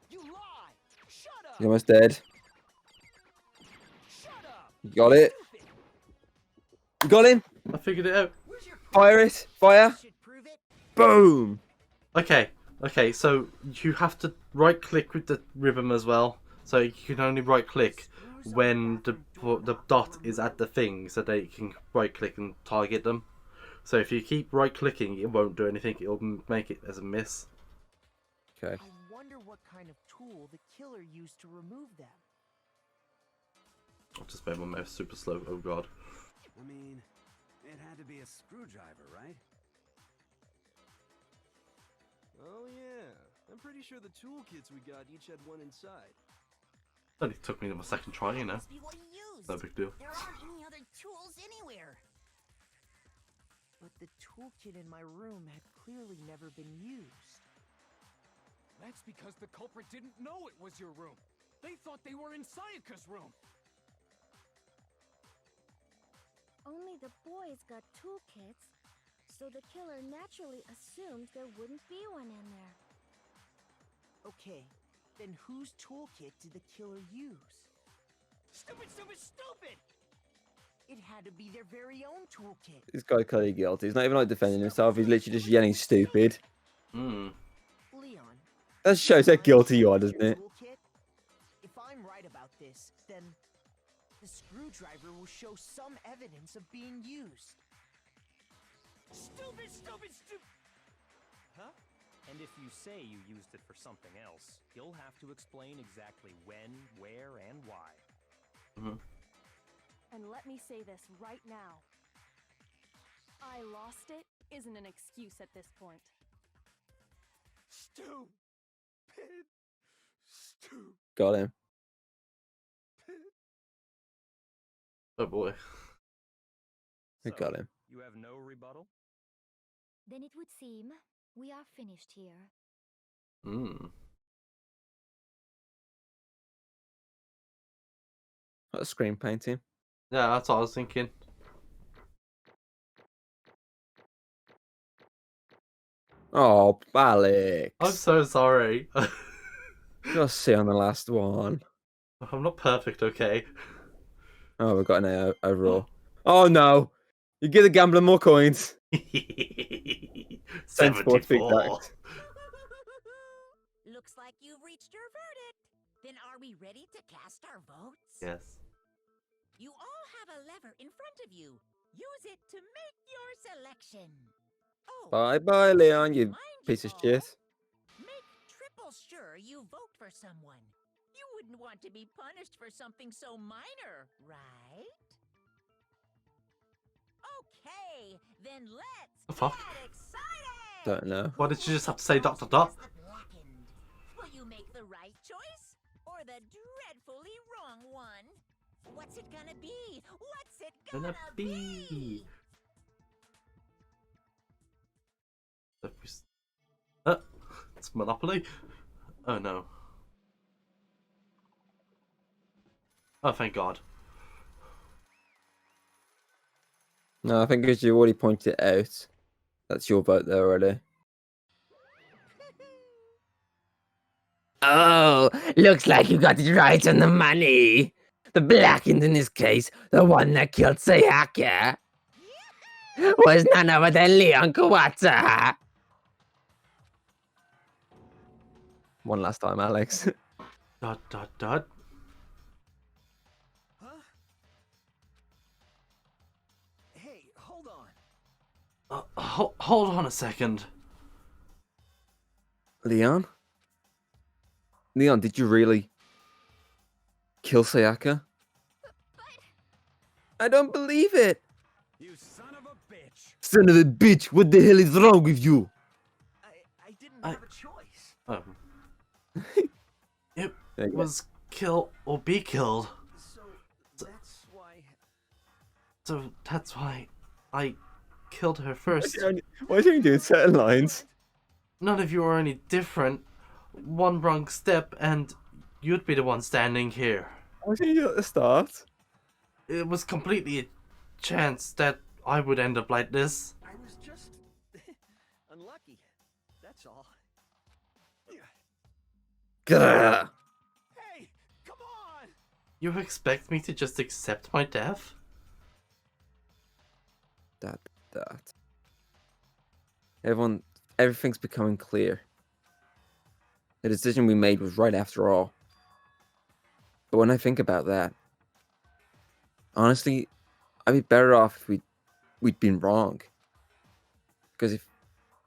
You lie. Shut up. You're almost dead. Shut up. You got it. You got him. I figured it out. Fire it. Fire. Boom. Okay. Okay. So you have to right click with the rhythm as well. So you can only right click when the dot is at the thing, so that you can right click and target them. So if you keep right clicking, it won't do anything. It'll make it as a miss. Okay. I wonder what kind of tool the killer used to remove them. I've just made my mouse super slow. Oh god. I mean, it had to be a screwdriver, right? Oh yeah, I'm pretty sure the toolkits we got each had one inside. Only took me to my second try, you know. No big deal. There aren't any other tools anywhere. But the toolkit in my room had clearly never been used. That's because the culprit didn't know it was your room. They thought they were in Sayaka's room. Only the boys got toolkits, so the killer naturally assumed there wouldn't be one in there. Okay, then whose toolkit did the killer use? Stupid, stupid, stupid! It had to be their very own toolkit. This guy clearly guilty. He's not even like defending himself. He's literally just yelling stupid. Hmm. Leon. That shows how guilty you are, doesn't it? Toolkit? If I'm right about this, then the screwdriver will show some evidence of being used. Stupid, stupid, stupid! Huh? And if you say you used it for something else, you'll have to explain exactly when, where, and why. Mm-hmm. And let me say this right now. I lost it isn't an excuse at this point. Stupid. Stupid. Got him. Oh boy. We got him. You have no rebuttal? Then it would seem we are finished here. Hmm. A screen painting. Yeah, that's what I was thinking. Oh, Alex. I'm so sorry. Just see on the last one. I'm not perfect, okay? Oh, we've got an A overall. Oh no! You give the gambler more coins. Sensible feedback. 74. Looks like you've reached your verdict. Then are we ready to cast our votes? Yes. You all have a lever in front of you. Use it to make your selection. Oh, Bye bye, Leon, you piece of shit. make triple sure you vote for someone. You wouldn't want to be punished for something so minor, right? Okay, then let's The fuck? get excited! Don't know. Why did you just have to say dot dot dot? Will you make the right choice or the dreadfully wrong one? What's it gonna be? What's it gonna be? It's Monopoly? Oh no. Oh, thank God. No, I think as you already pointed it out, that's your vote there already. Oh, looks like you got it right on the money. The blackened in this case, the one that killed Sayaka, was none other than Leon Kawata. One last time, Alex. Dot dot dot. Hey, hold on. Hold on a second. Leon? Leon, did you really kill Sayaka? I don't believe it! You son of a bitch! Son of a bitch, what the hell is wrong with you? I didn't have a choice. Oh. It was kill or be killed. So that's why. So that's why I killed her first. Why don't you do certain lines? None of you are any different. One wrong step and you'd be the one standing here. Why didn't you do it at the start? It was completely a chance that I would end up like this. I was just unlucky. That's all. Grr. Hey, come on! You expect me to just accept my death? That. Everything's becoming clear. The decision we made was right after all. But when I think about that, honestly, I'd be better off if we'd been wrong. Because if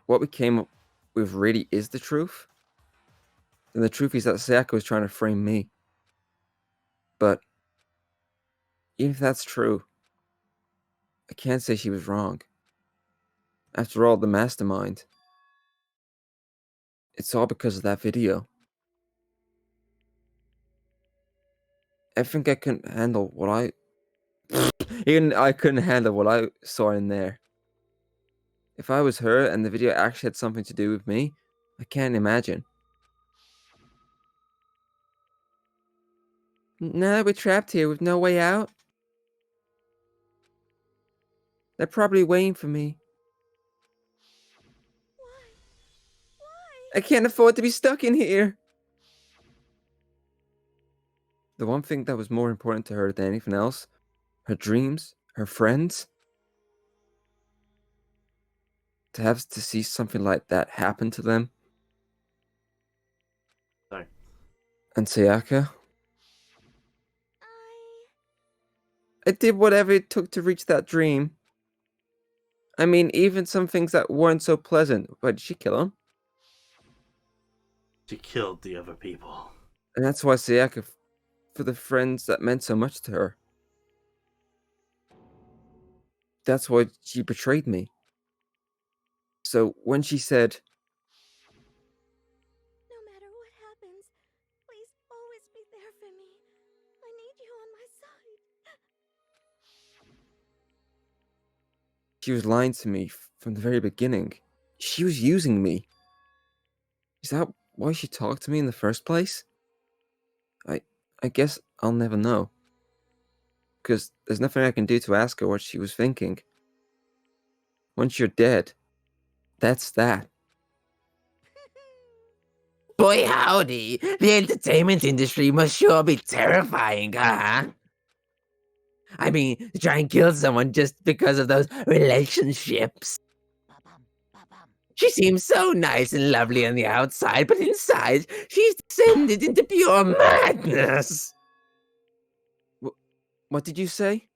what we came up with really is the truth, then the truth is that Sayaka was trying to frame me. But even if that's true, I can't say she was wrong. After all, the mastermind. It's all because of that video. I think I couldn't handle what I... Even I couldn't handle what I saw in there. If I was her and the video actually had something to do with me, I can't imagine. Now that we're trapped here with no way out, they're probably waiting for me. I can't afford to be stuck in here. The one thing that was more important to her than anything else, her dreams, her friends. To have to see something like that happen to them. Sorry. And Sayaka. I did whatever it took to reach that dream. I mean, even some things that weren't so pleasant. Why did she kill him? She killed the other people. And that's why Sayaka, for the friends that meant so much to her. That's why she betrayed me. So when she said, No matter what happens, please always be there for me. I need you on my side. she was lying to me from the very beginning. She was using me. Is that why she talked to me in the first place? I guess I'll never know. because there's nothing I can do to ask her what she was thinking. Once you're dead, that's that. Boy howdy, the entertainment industry must sure be terrifying, huh? I mean, to try and kill someone just because of those relationships. She seems so nice and lovely on the outside, but inside, she's descended into pure madness. What did you say?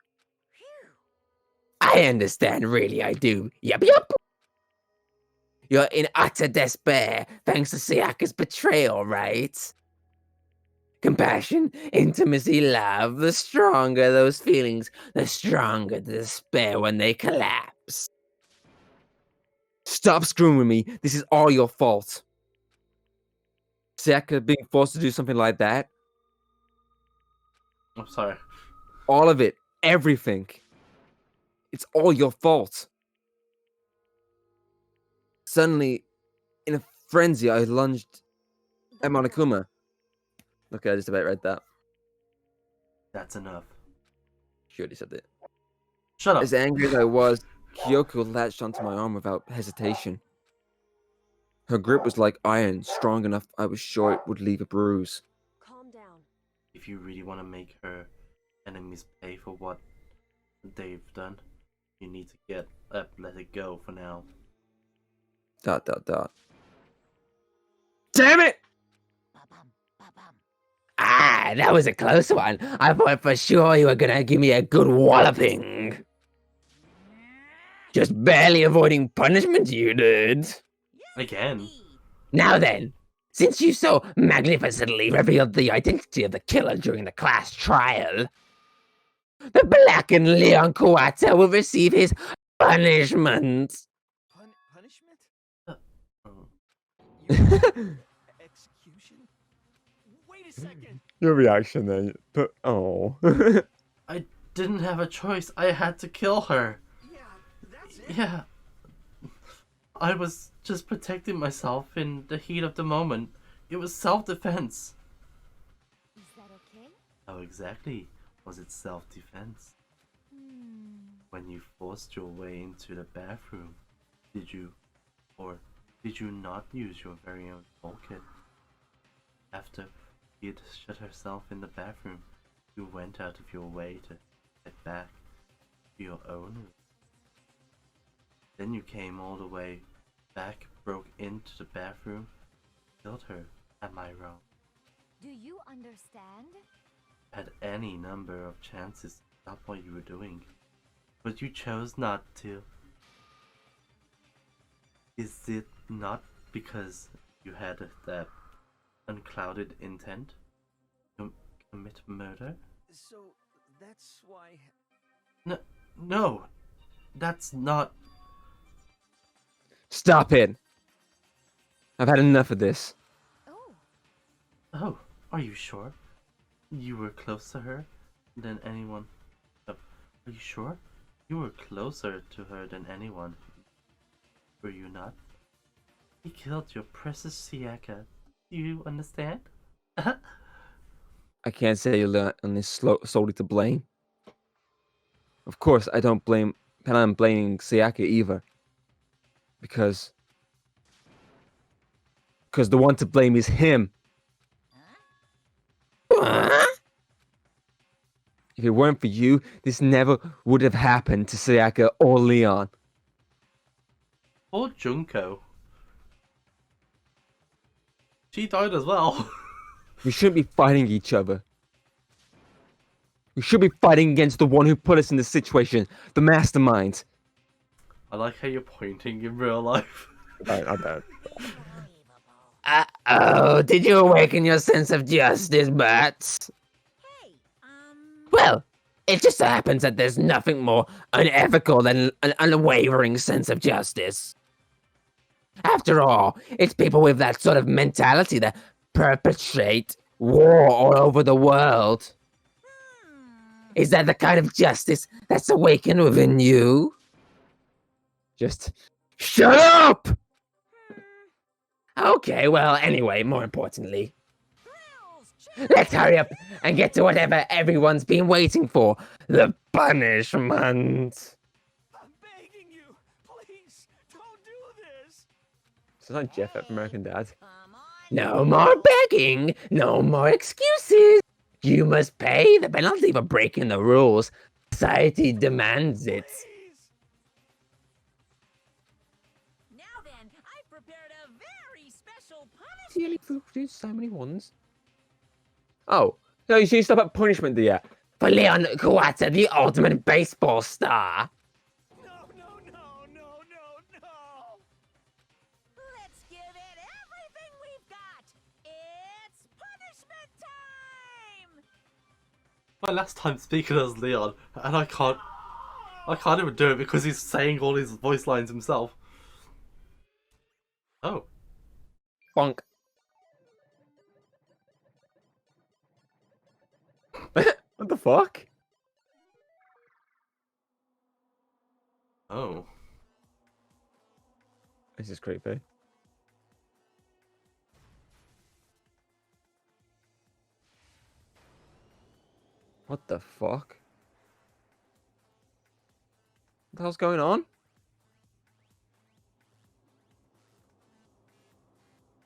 I understand, really, I do. Yup. You're in utter despair thanks to Sayaka's betrayal, right? Compassion, intimacy, love. The stronger those feelings, the stronger the despair when they collapse. Stop screwing with me. This is all your fault. Sayaka being forced to do something like that. I'm sorry. All of it. Everything. It's all your fault. Suddenly, in a frenzy, I lunged at Monokuma. Okay, I just about read that. That's enough. She already said it. Shut up. As angry as I was, Kyoko latched onto my arm without hesitation. Her grip was like iron, strong enough I was sure it would leave a bruise. Calm down. If you really want to make her enemies pay for what they've done, you need to let it go for now. ... Damn it! Ah, that was a close one. I thought for sure you were gonna give me a good walloping. Just barely avoiding punishment, you did. Again. Now then, since you so magnificently revealed the identity of the killer during the class trial, the blackened Leon Kawata will receive his punishment. Punishment? Execution? Wait a second! Your reaction then. But oh. I didn't have a choice. I had to kill her. Yeah, that's it. Yeah. I was just protecting myself in the heat of the moment. It was self-defense. Is that okay? How exactly was it self-defense? When you forced your way into the bathroom, did you not use your very own toolkit? After you'd shut herself in the bathroom, you went out of your way to get back to your own room. Then you came all the way back, broke into the bathroom, killed her. Am I wrong? Do you understand? Had any number of chances to stop what you were doing, but you chose not to. Is it not because you had that unclouded intent to commit murder? So, that's why... No, that's not... Stop it! I've had enough of this. Oh, are you sure? You were close to her than anyone... Are you sure? You were closer to her than anyone. Were you not? He killed your precious Sayaka. Do you understand? I can't say you're on this solely to blame. Of course, I don't plan on blaming Sayaka either. Because the one to blame is him. If it weren't for you, this never would have happened to Sayaka or Leon. Poor Junko. She died as well. We shouldn't be fighting each other. We should be fighting against the one who put us in this situation, the mastermind. I like how you're pointing in real life. I bet. Uh-oh, did you awaken your sense of justice, Bats? Well, it just so happens that there's nothing more unethical than an unwavering sense of justice. After all, it's people with that sort of mentality that perpetrate war all over the world. Is that the kind of justice that's awakened within you? Just shut up! Okay, well, anyway, more importantly. Let's hurry up and get to whatever everyone's been waiting for. The punishment. I'm begging you, please, don't do this. It's like Jeff at American Dad. No more begging. No more excuses. You must pay the penalty for breaking the rules. Society demands it. Now then, I've prepared a very special punishment. There's so many ones. Oh, no, you should stop at punishment, dear. For Leon Kawata, the ultimate baseball star. Let's give it everything we've got. It's punishment time. My last time speaking as Leon, and I can't even do it because he's saying all his voice lines himself. Oh. Bonk. What the fuck? Oh. This is creepy. What the fuck? What the hell's going on?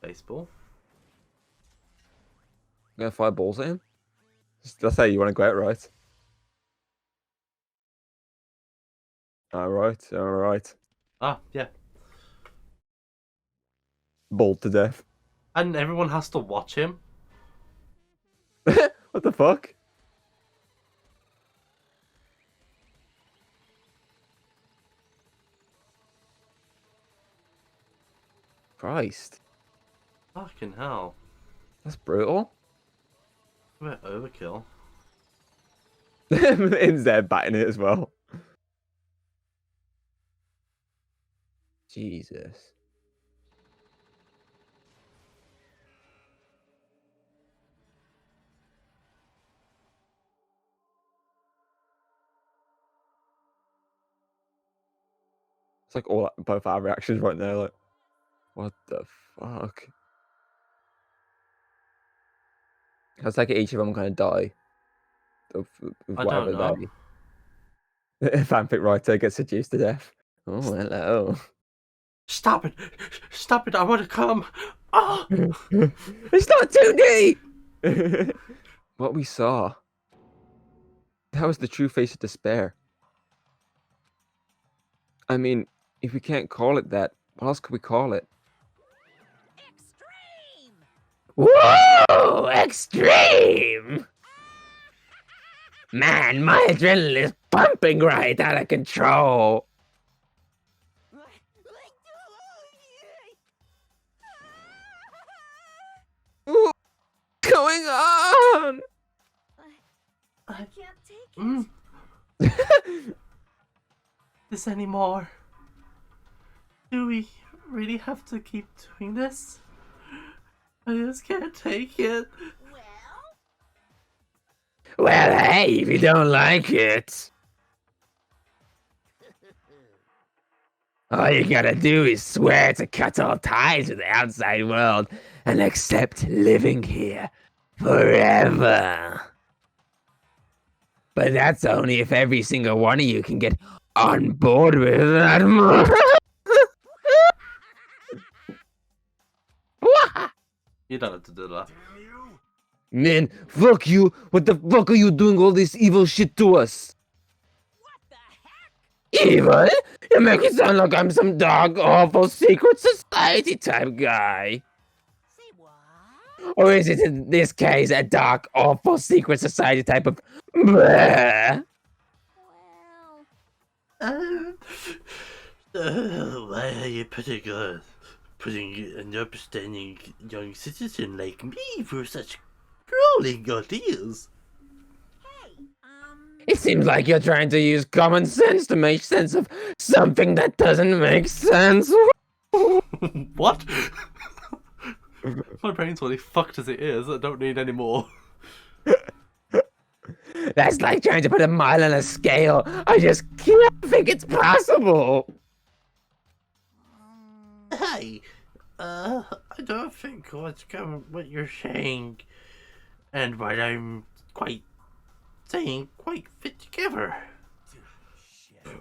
Baseball. You gonna fire balls at him? That's how you want to go out, right? Alright, alright. Ah, yeah. Balled to death. And everyone has to watch him. What the fuck? Christ. Fucking hell. That's brutal. A bit overkill. In there batting it as well. Jesus. It's like all both our reactions right now, like, what the fuck? I take it each of them gonna die. I don't know. Fanfic writer gets seduced to death. Oh, hello. Stop it! Stop it! I want to come! Oh! It's not 2D! What we saw. That was the true face of despair. I mean, if we can't call it that, what else could we call it? Whoa! Extreme! Man, my adrenaline is pumping right out of control. What's going on? I can't take it. This anymore. Do we really have to keep doing this? I just can't take it. Well, hey, if you don't like it, all you gotta do is swear to cut all ties with the outside world and accept living here forever. But that's only if every single one of you can get on board with that. You don't have to do that. Man, fuck you! What the fuck are you doing all this evil shit to us? Evil? You make it sound like I'm some dark, awful secret society type guy. Or is it in this case a dark, awful secret society type of bleh? Why are you putting an upstanding young citizen like me for such crawling ideas? It seems like you're trying to use common sense to make sense of something that doesn't make sense. What? My brain's already fucked as it is. I don't need any more. That's like trying to put a mile on a scale. I just can't think it's possible. Hey, I don't think what you're saying. and what I'm quite fit together.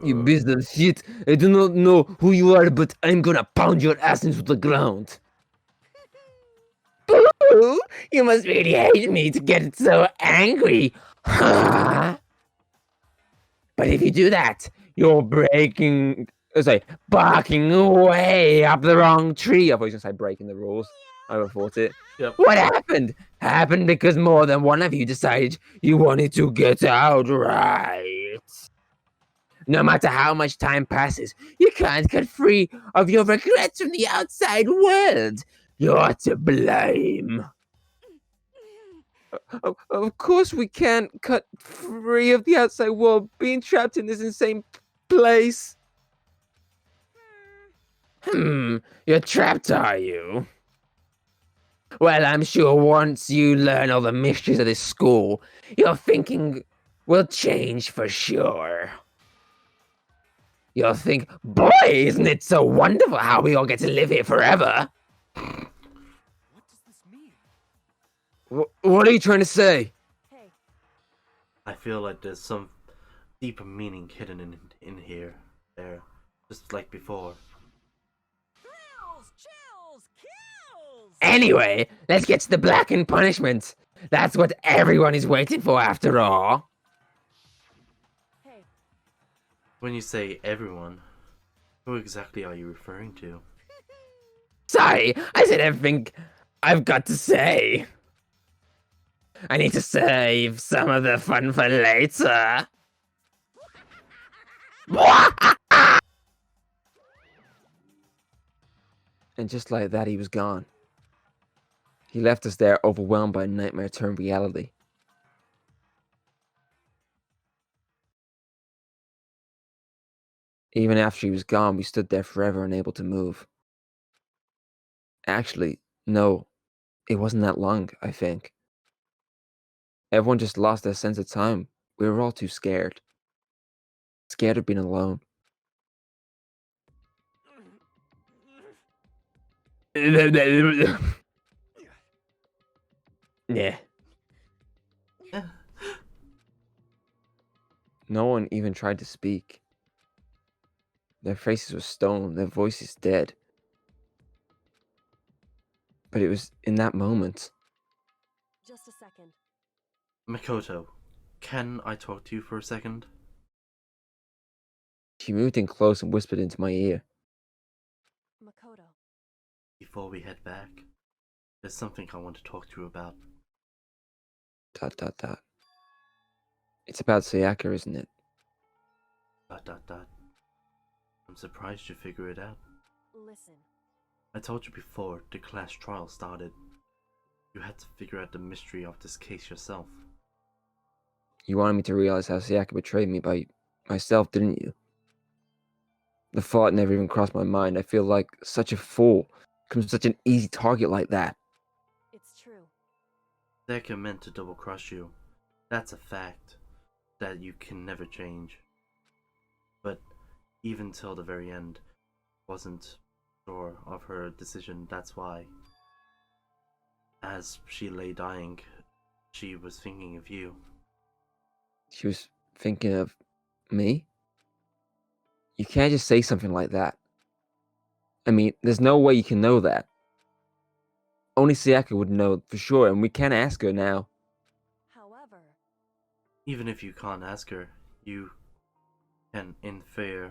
You piece of shit. I do not know who you are, but I'm gonna pound your ass into the ground. Boo! You must really hate me to get so angry. Huh? But if you do that, you're barking way up the wrong tree. I thought you were going to say breaking the rules. I overthought it. Yep. What happened? Happened because more than one of you decided you wanted to get out, right? No matter how much time passes, you can't get free of your regrets from the outside world. You're to blame. Of course we can't cut free of the outside world being trapped in this insane place. You're trapped, are you? Well, I'm sure once you learn all the mysteries of this school, your thinking will change for sure. You'll think, boy, isn't it so wonderful how we all get to live here forever? What are you trying to say? I feel like there's some deeper meaning hidden in here, there, just like before. Anyway, let's get to the blackened punishment. That's what everyone is waiting for after all. When you say everyone, who exactly are you referring to? Sorry, I said everything I've got to say. I need to save some of the fun for later. And just like that, he was gone. He left us there, overwhelmed by a nightmare turned reality. Even after he was gone, we stood there forever, unable to move. Actually, no, it wasn't that long, I think. Everyone just lost their sense of time. We were all too scared. Scared of being alone. Yeah. No one even tried to speak. Their faces were stone, their voices dead. But it was in that moment. Just a second. Makoto, can I talk to you for a second? She moved in close and whispered into my ear. Makoto. Before we head back, there's something I want to talk to you about. ... It's about Sayaka, isn't it? ... I'm surprised you figure it out. Listen. I told you before the class trial started. You had to figure out the mystery of this case yourself. You wanted me to realize how Sayaka betrayed me by myself, didn't you? The thought never even crossed my mind. I feel like such a fool. Becomes such an easy target like that. It's true. Sayaka meant to double cross you. That's a fact that you can never change. But even till the very end, wasn't sure of her decision. That's why, as she lay dying, she was thinking of you. She was thinking of me? You can't just say something like that. I mean, there's no way you can know that. Only Sayaka would know for sure, and we can't ask her now. However, even if you can't ask her, you can infer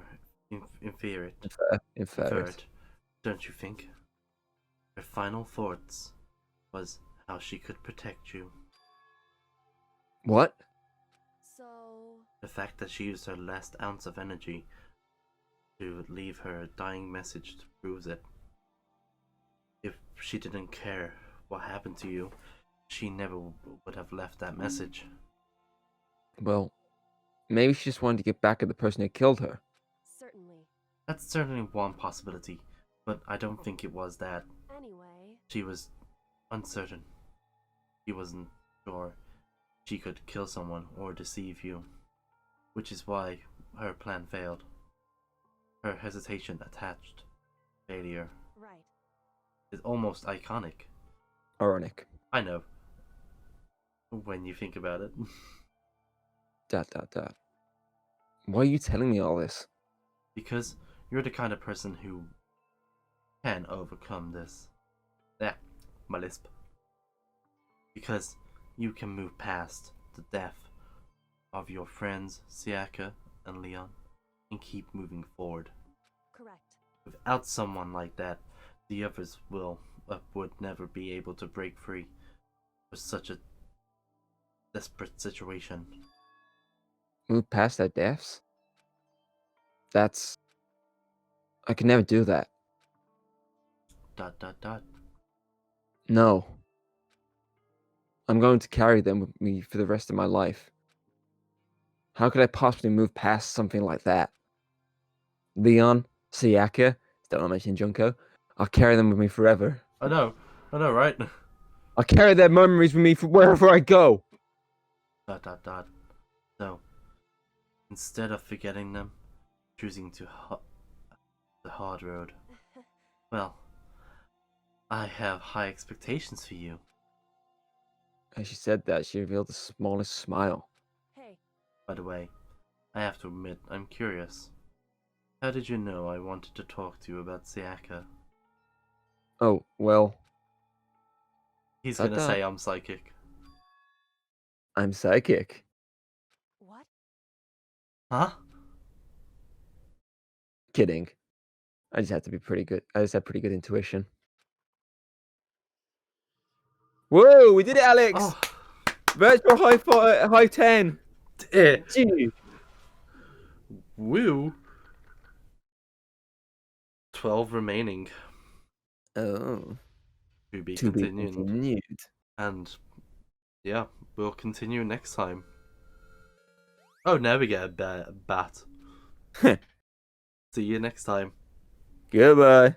it, don't you think? Her final thoughts was how she could protect you. What? So... The fact that she used her last ounce of energy to leave her dying message proves it. If she didn't care what happened to you, she never would have left that message. Well, maybe she just wanted to get back at the person who killed her. Certainly. That's certainly one possibility, but I don't think it was that. Anyway... She was uncertain. She wasn't sure she could kill someone or deceive you, which is why her plan failed. Her hesitation attached failure. Right. Is almost iconic. Ironic. I know. when you think about it. Dot. Why are you telling me all this? Because you're the kind of person who can overcome this. Yeah, my lisp. Because you can move past the death of your friends Siaka and Leon and keep moving forward. Correct. Without someone like that, the others would never be able to break free for such a desperate situation. Move past their deaths? I could never do that. Dot. No. I'm going to carry them with me for the rest of my life. How could I possibly move past something like that? Leon, Siaka, still not mentioning Junko, I'll carry them with me forever. I know, right? I'll carry their memories with me for wherever I go. Dot. So, instead of forgetting them, choosing the hard road, well, I have high expectations for you. As she said that, she revealed the smallest smile. Hey. By the way, I have to admit, I'm curious. How did you know I wanted to talk to you about Siaka? Oh, well. He's gonna say I'm psychic. I'm psychic. What? Huh? Kidding. I just have to be pretty good. I just have pretty good intuition. Whoa, we did it, Alex! Oh. Virtual high 10. Gee. Woo. 12 remaining. Oh. To be continued. continued. And yeah, we'll continue next time. Oh, now we get a bat. See you next time. Goodbye.